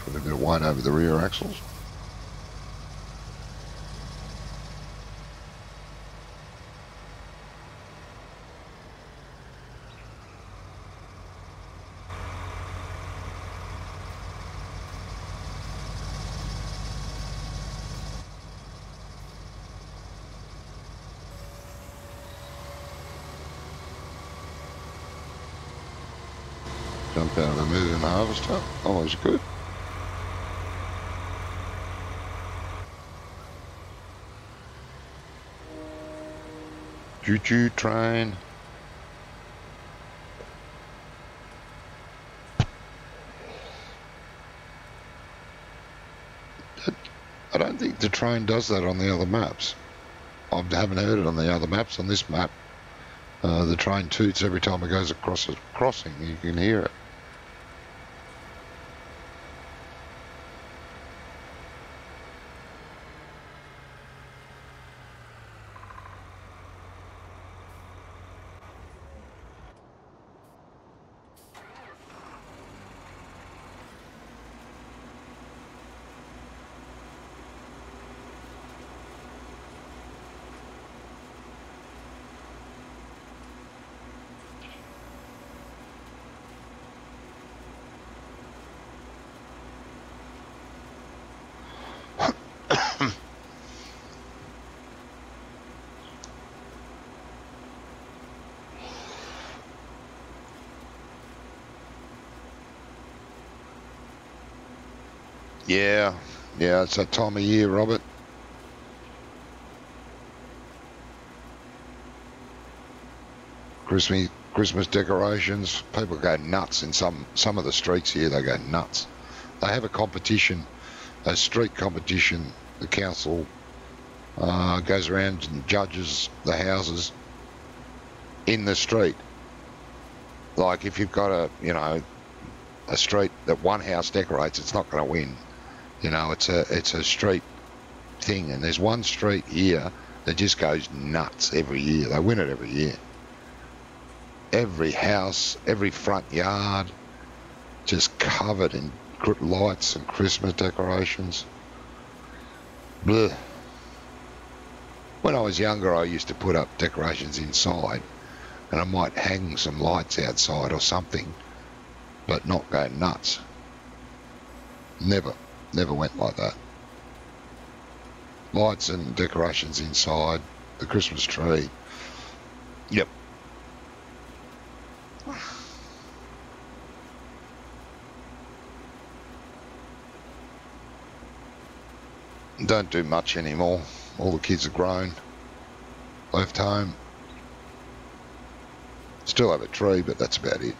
Put a bit of white over the rear axles. Jump out of the moving harvester. Always good. Choo-choo train. I don't think the train does that on the other maps. I haven't heard it on the other maps. On this map, the train toots every time it goes across a crossing. You can hear it. Yeah, it's that time of year, Robert. Christmas decorations. People go nuts in some of the streets here. They go nuts. They have a competition, a street competition. The council goes around and judges the houses in the street. Like if you've got a street that one house decorates, it's not going to win. It's a street thing, and there's one street here that just goes nuts every year. They win it every year. Every house, every front yard, just covered in lights and Christmas decorations. Blech. When I was younger, I used to put up decorations inside, and I might hang some lights outside or something, but not go nuts. Never went like that. Lights and decorations inside, the Christmas tree. Yep. Don't do much anymore. All the kids are grown, left home. Still have a tree, but that's about it.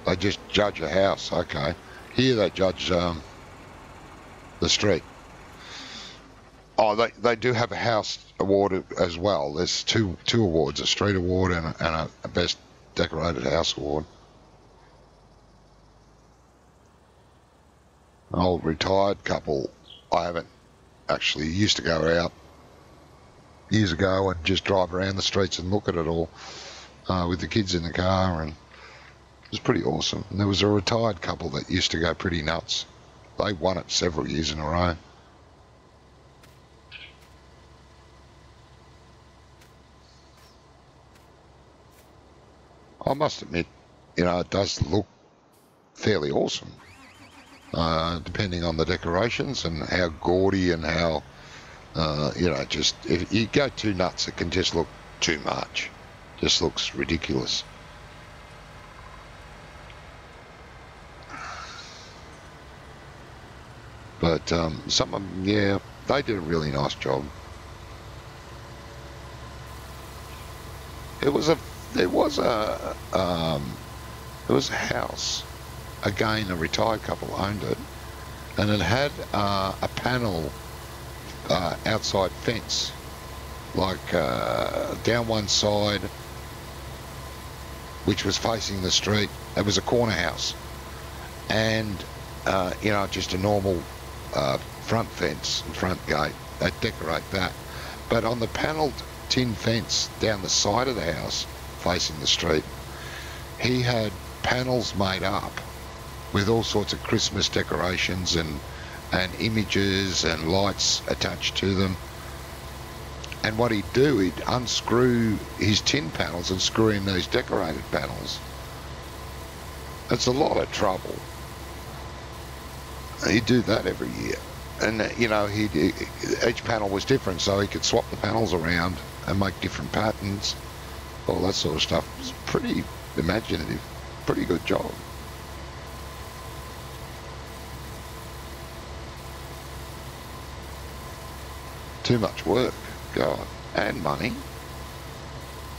They just judge a house, okay. Here they judge the street. Oh, they do have a house award as well. There's two awards, a street award and a best decorated house award. An old retired couple, I haven't actually used to go out years ago and just drive around the streets and look at it all with the kids in the car, and it was pretty awesome. And there was a retired couple that used to go pretty nuts. They won it several years in a row. I must admit, it does look fairly awesome, depending on the decorations and how gaudy and how, just if you go too nuts, it can just look too much. Just looks ridiculous. But some of them, yeah, they did a really nice job. There was a house. Again, a retired couple owned it, and it had a panel outside fence, like down one side, which was facing the street. It was a corner house, and just a normal front fence and front gate. They decorate that, but on the panelled tin fence down the side of the house facing the street, he had panels made up with all sorts of Christmas decorations and images and lights attached to them. And what he'd do, he'd unscrew his tin panels and screw in these decorated panels. It's a lot of trouble. He'd do that every year. And, each panel was different, so he could swap the panels around and make different patterns, all that sort of stuff. It was pretty imaginative, pretty good job. Too much work, God, and money.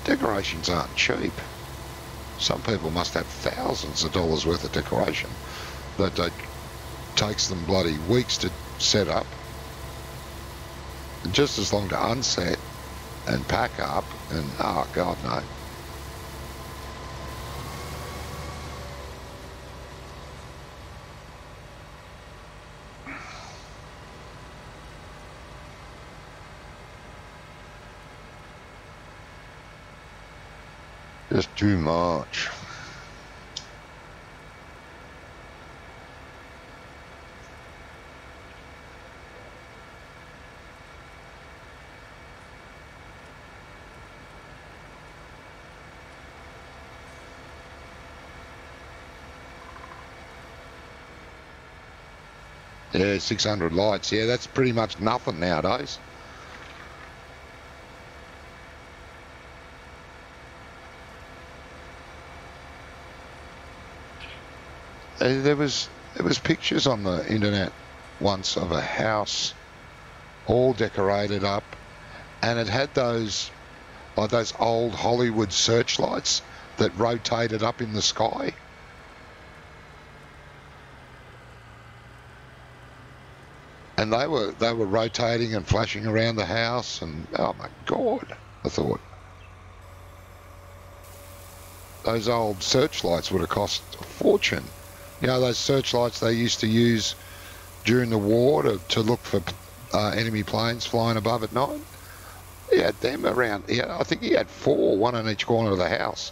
Decorations aren't cheap. Some people must have thousands of dollars worth of decoration that takes them bloody weeks to set up, and just as long to unset and pack up, and oh God, no. Just too much. Yeah, 600 lights. Yeah, that's pretty much nothing nowadays. There was pictures on the internet once of a house all decorated up, and it had those like those old Hollywood searchlights that rotated up in the sky. And they were rotating and flashing around the house, and oh my God, I thought those old searchlights would have cost a fortune. You know, those searchlights they used to use during the war to look for enemy planes flying above at night. He had them around. I think he had 4, one in each corner of the house,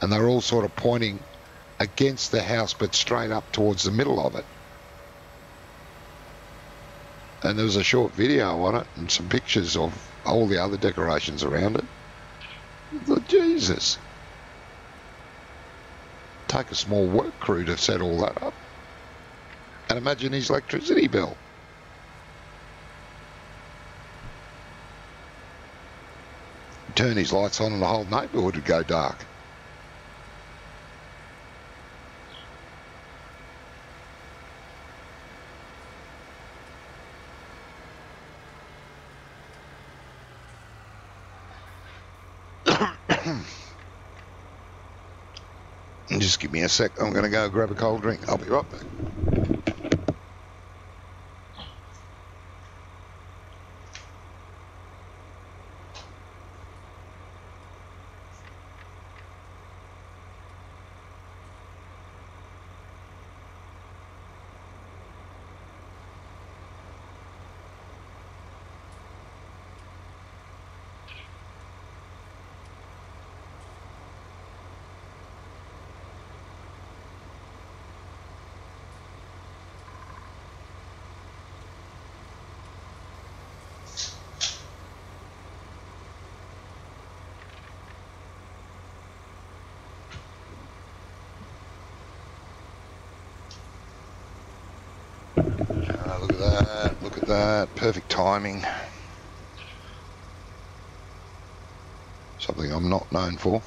and they were all sort of pointing against the house but straight up towards the middle of it. And there was a short video on it and some pictures of all the other decorations around it. Jesus. Take a small work crew to set all that up. And imagine his electricity bill. Turn his lights on and the whole neighbourhood would go dark. Just give me a sec. I'm going to go grab a cold drink. I'll be right back. Look at that, look at that, perfect timing. Something I'm not known for.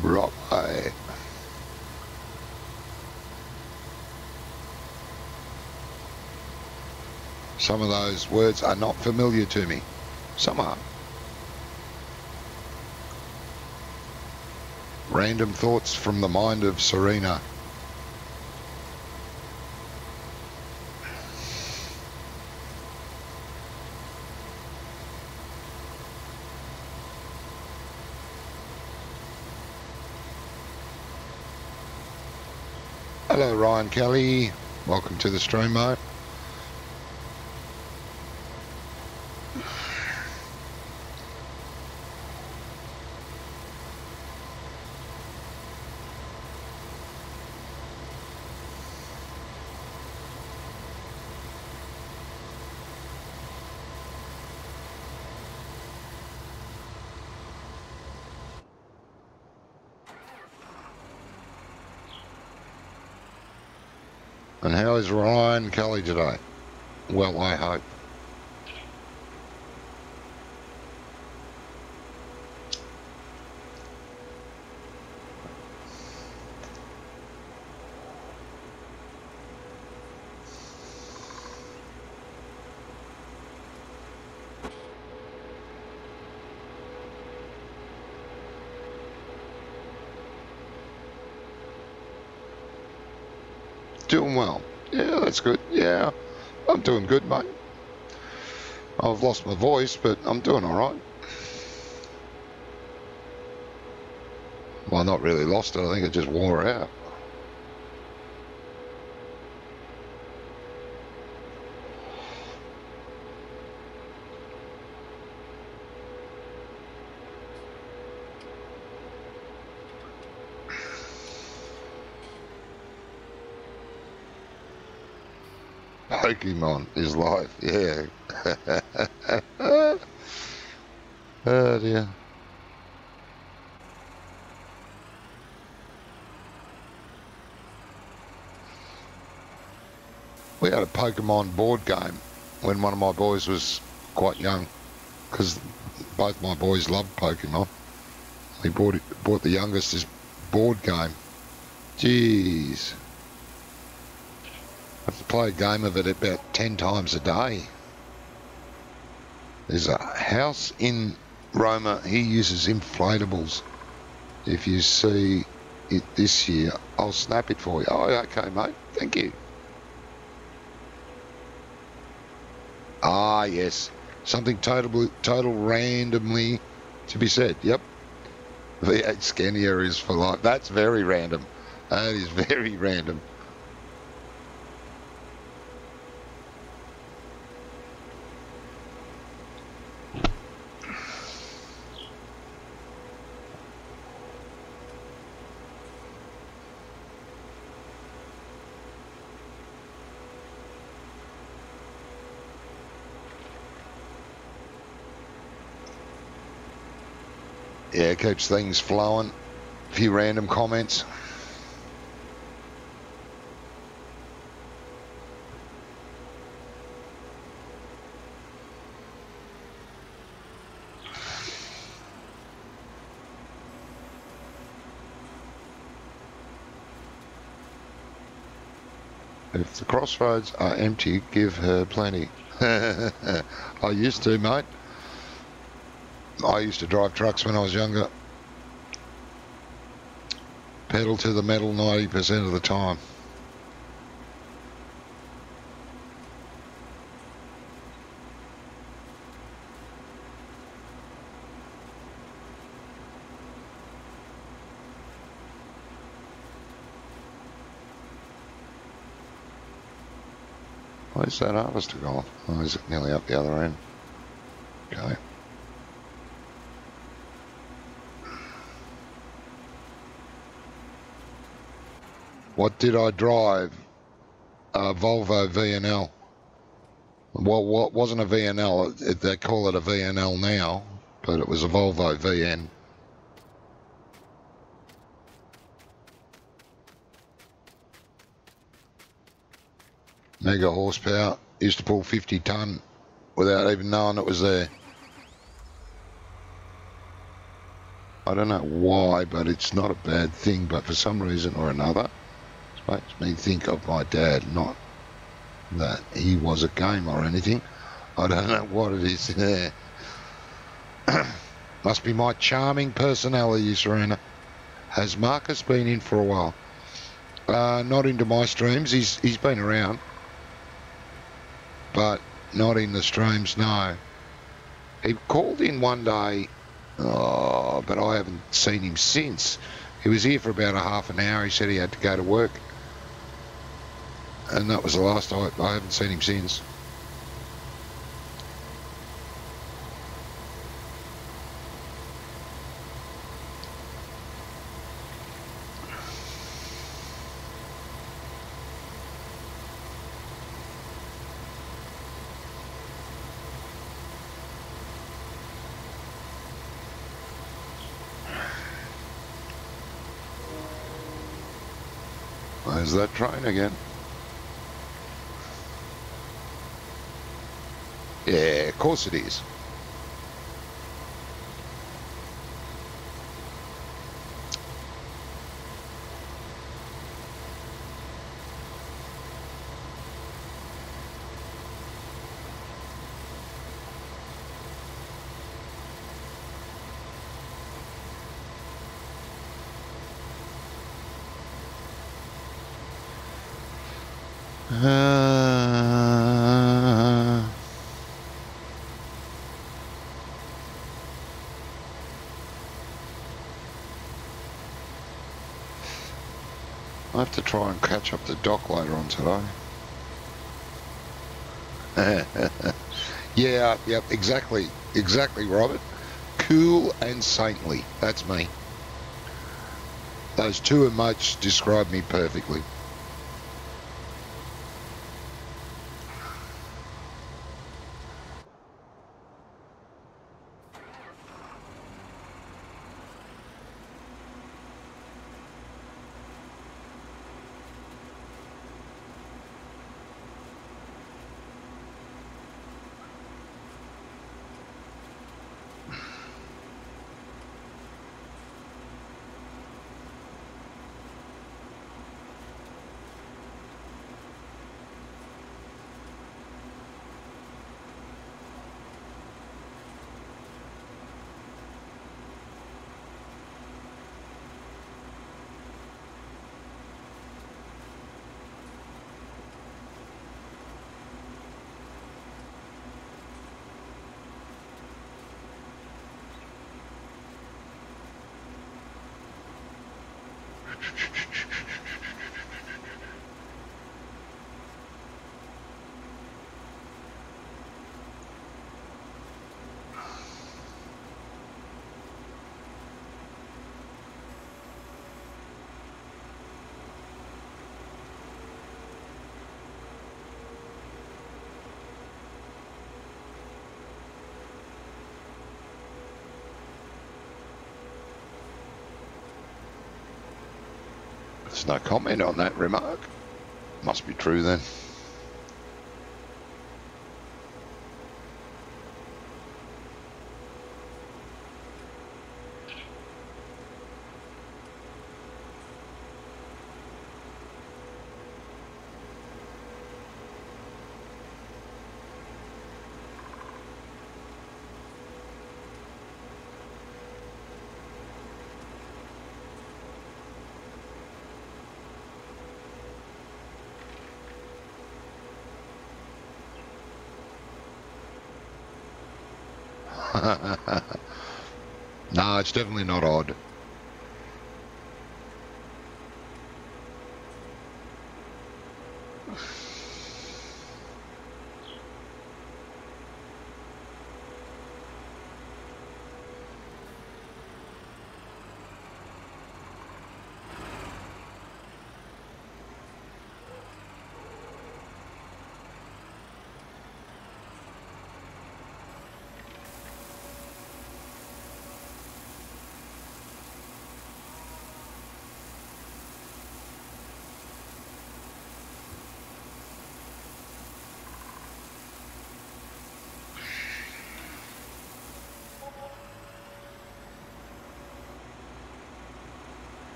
Right. Some of those words are not familiar to me. Some are. Random thoughts from the mind of Serena. Hello Ryan Kelly, welcome to the stream, mate. And how is Ryan Kelly today? Well, I hope. Doing well. Yeah, that's good. Yeah, I'm doing good, mate. I've lost my voice, but I'm doing all right. Well, not really lost it. I think it just wore out. Pokemon is life, yeah. Oh dear. We had a Pokemon board game when one of my boys was quite young, because both my boys loved Pokemon. He bought the youngest this board game. Jeez. I have to play a game of it about 10 times a day. There's a house in Roma, he uses inflatables. If you see it this year, I'll snap it for you. Oh, okay, mate. Thank you. Ah, yes. Something total randomly to be said. Yep. V8 Scania is for life. That's very random. That is very random. Yeah, keeps things flowing. A few random comments. If the crossroads are empty, give her plenty. I used to, mate. I used to drive trucks when I was younger. Pedal to the metal 90% of the time. Where's that harvester gone? Oh, is it nearly up the other end? Okay. What did I drive? A Volvo VNL. Well, what wasn't a VNL? They call it a VNL now, but it was a Volvo VN. Mega horsepower. Used to pull 50 tonne without even knowing it was there. I don't know why, but it's not a bad thing, but for some reason or another, it makes me think of my dad, not that he was a gamer or anything. I don't know what it is there. Must be my charming personality, Serena. Has Marcus been in for a while? Not into my streams. He's been around, but not in the streams, no. He called in one day, but I haven't seen him since. He was here for about a half an hour. He said he had to go to work, and that was the last time. I haven't seen him since. There's that train again. Yeah, of course it is. I have to try and catch up the dock later on today. Yeah, yep, exactly, Robert. Cool and saintly. That's me. Those two emotes describe me perfectly. There's no comment on that remark. Must be true then. No, it's definitely not odd.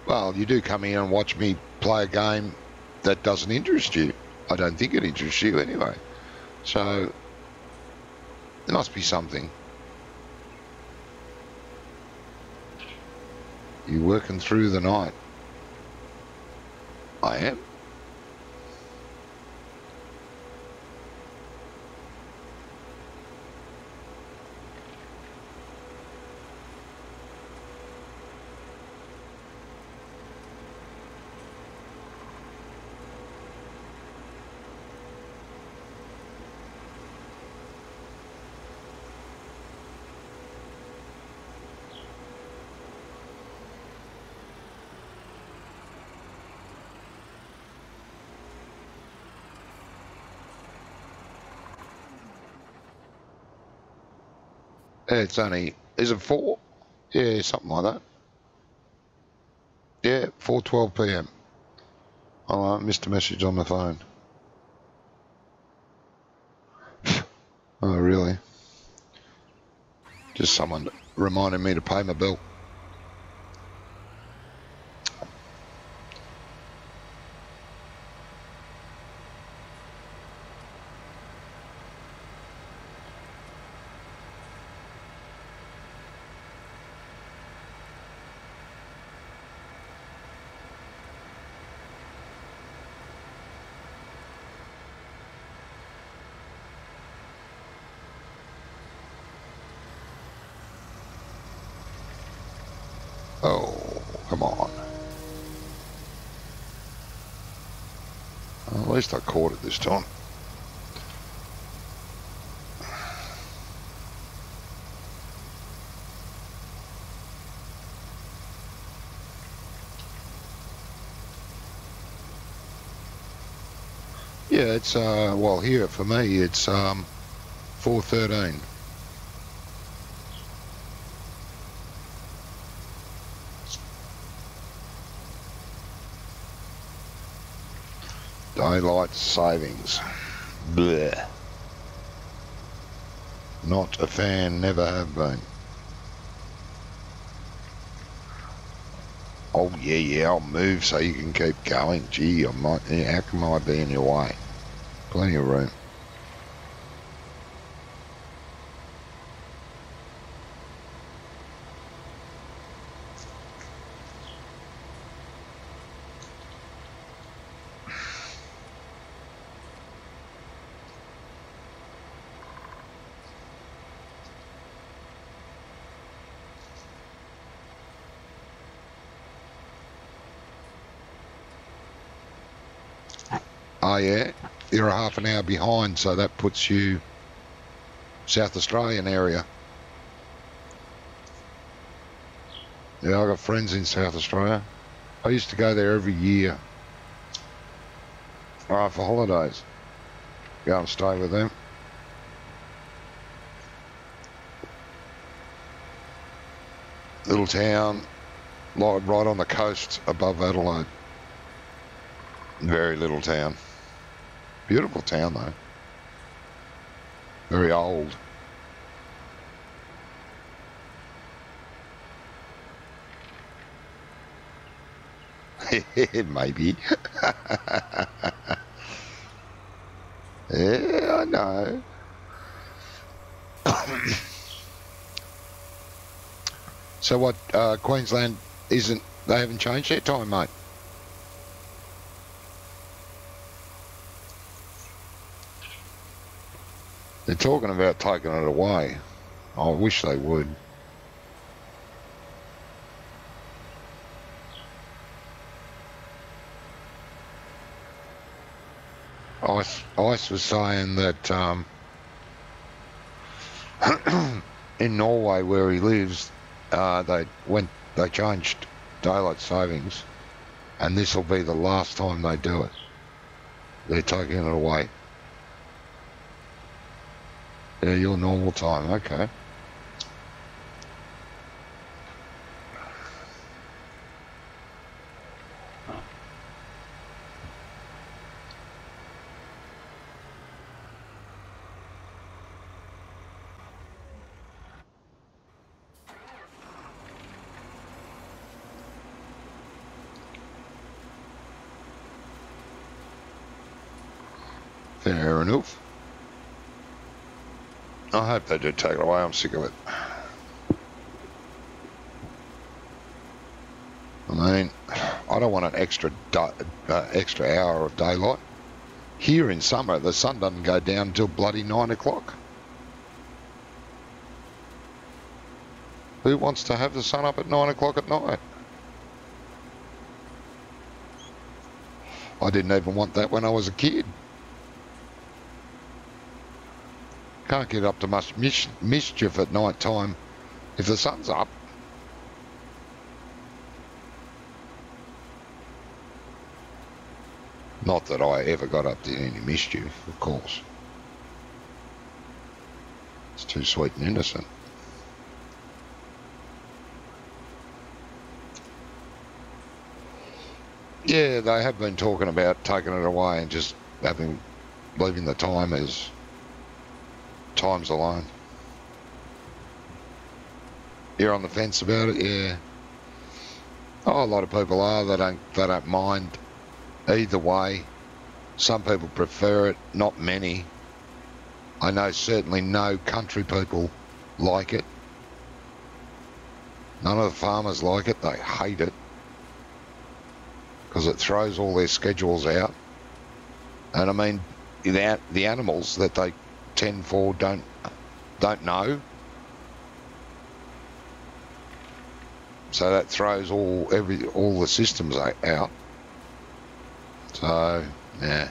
Well, you do come here and watch me play a game that doesn't interest you. I don't think it interests you anyway. So, there must be something. You working through the night? I am. It's only, is it 4? Yeah, something like that. Yeah, 4:12 p.m. Oh, I missed a message on the phone. Oh, really? Just someone reminding me to pay my bill. Oh, come on. Well, at least I caught it this time. Yeah, it's, well, here for me, it's 4:13. Daylight savings. Bleh. Not a fan, never have been. Oh, yeah, I'll move so you can keep going. Gee, I might, how come I be in your way? Plenty of room. Oh, yeah, you're a half an hour behind, so that puts you South Australian area. Yeah, I've got friends in South Australia. I used to go there every year. For holidays. Go and stay with them. Little town, right on the coast above Adelaide. Very little town. Beautiful town, though. Very old. Maybe. Yeah, I know. So what, Queensland isn't, they haven't changed their time, mate? They're talking about taking it away. I wish they would. Ice was saying that in Norway where he lives, they changed daylight savings, and this will be the last time they do it. They're taking it away. Yeah, your normal time, okay. Fair enough. I hope they do take it away. I'm sick of it. I mean, I don't want an extra hour of daylight. Here in summer, the sun doesn't go down until bloody 9 o'clock. Who wants to have the sun up at 9 o'clock at night? I didn't even want that when I was a kid. Can't get up to much mischief at night time if the sun's up. Not that I ever got up to any mischief, of course. It's too sweet and innocent. Yeah, they have been talking about taking it away and just leaving the time as times alone. You're on the fence about it, yeah. Oh, a lot of people are. They don't mind either way. Some people prefer it, not many. I know certainly no country people like it. None of the farmers like it. They hate it because it throws all their schedules out. And I mean, the animals that they tend for don't know. So that throws all the systems out. So yeah,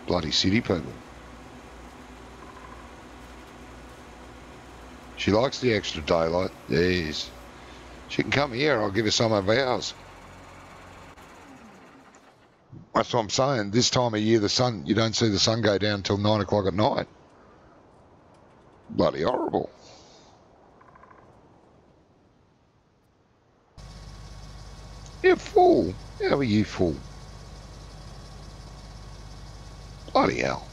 bloody city people. She likes the extra daylight. Yes. She can come here. I'll give her some of ours. That's what I'm saying. This time of year, you don't see the sun go down until 9 o'clock at night. Bloody horrible. You're full. How are you full? Bloody hell.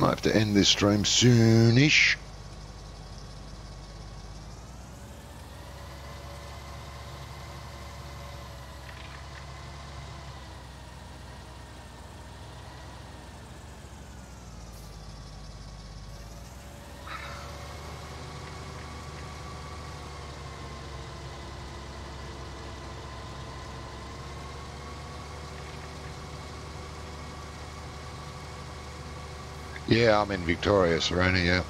I have to end this stream soonish. Yeah, I'm in Victoria, Serena, yeah.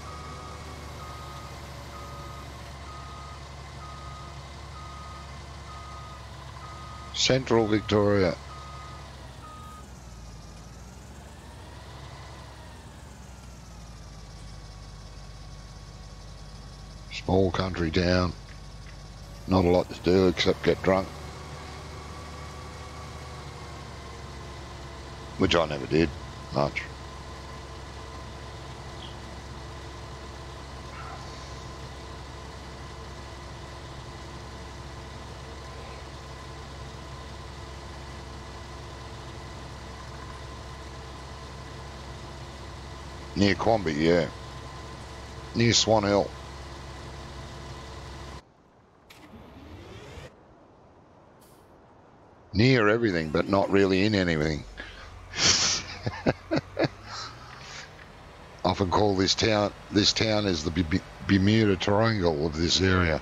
Central Victoria. Small country town. Not a lot to do except get drunk. Which I never did much. Near Quamby, yeah. Near Swan Hill. Near everything, but not really in anything. Often call this town is the Bermuda Triangle of this area.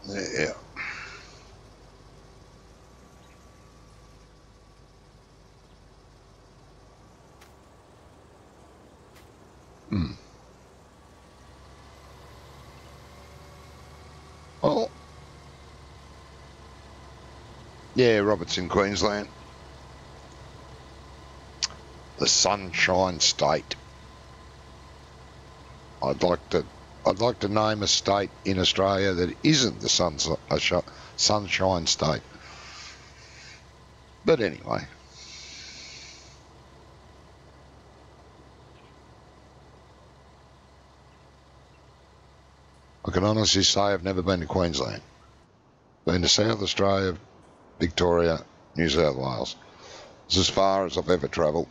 Yeah. Hmm. Well, yeah, Robert's in Queensland, the Sunshine State. I'd like to, I'd like to name a state in Australia that isn't the Sunshine State. But anyway, I can honestly say I've never been to Queensland. Been to South Australia, Victoria, New South Wales. It's as far as I've ever travelled.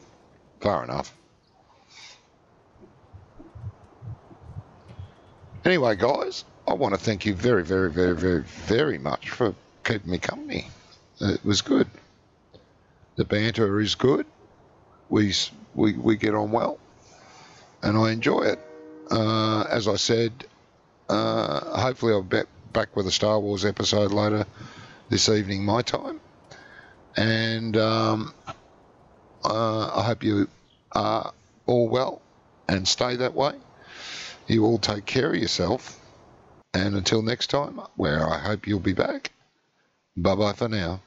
Far enough. Anyway, guys, I want to thank you very, very, very, very, very much for keeping me company. It was good. The banter is good. We get on well, and I enjoy it. As I said, hopefully I'll be back with a Star Wars episode later this evening, my time. And I hope you are all well and stay that way. You all take care of yourself. And until next time, where I hope you'll be back, bye-bye for now.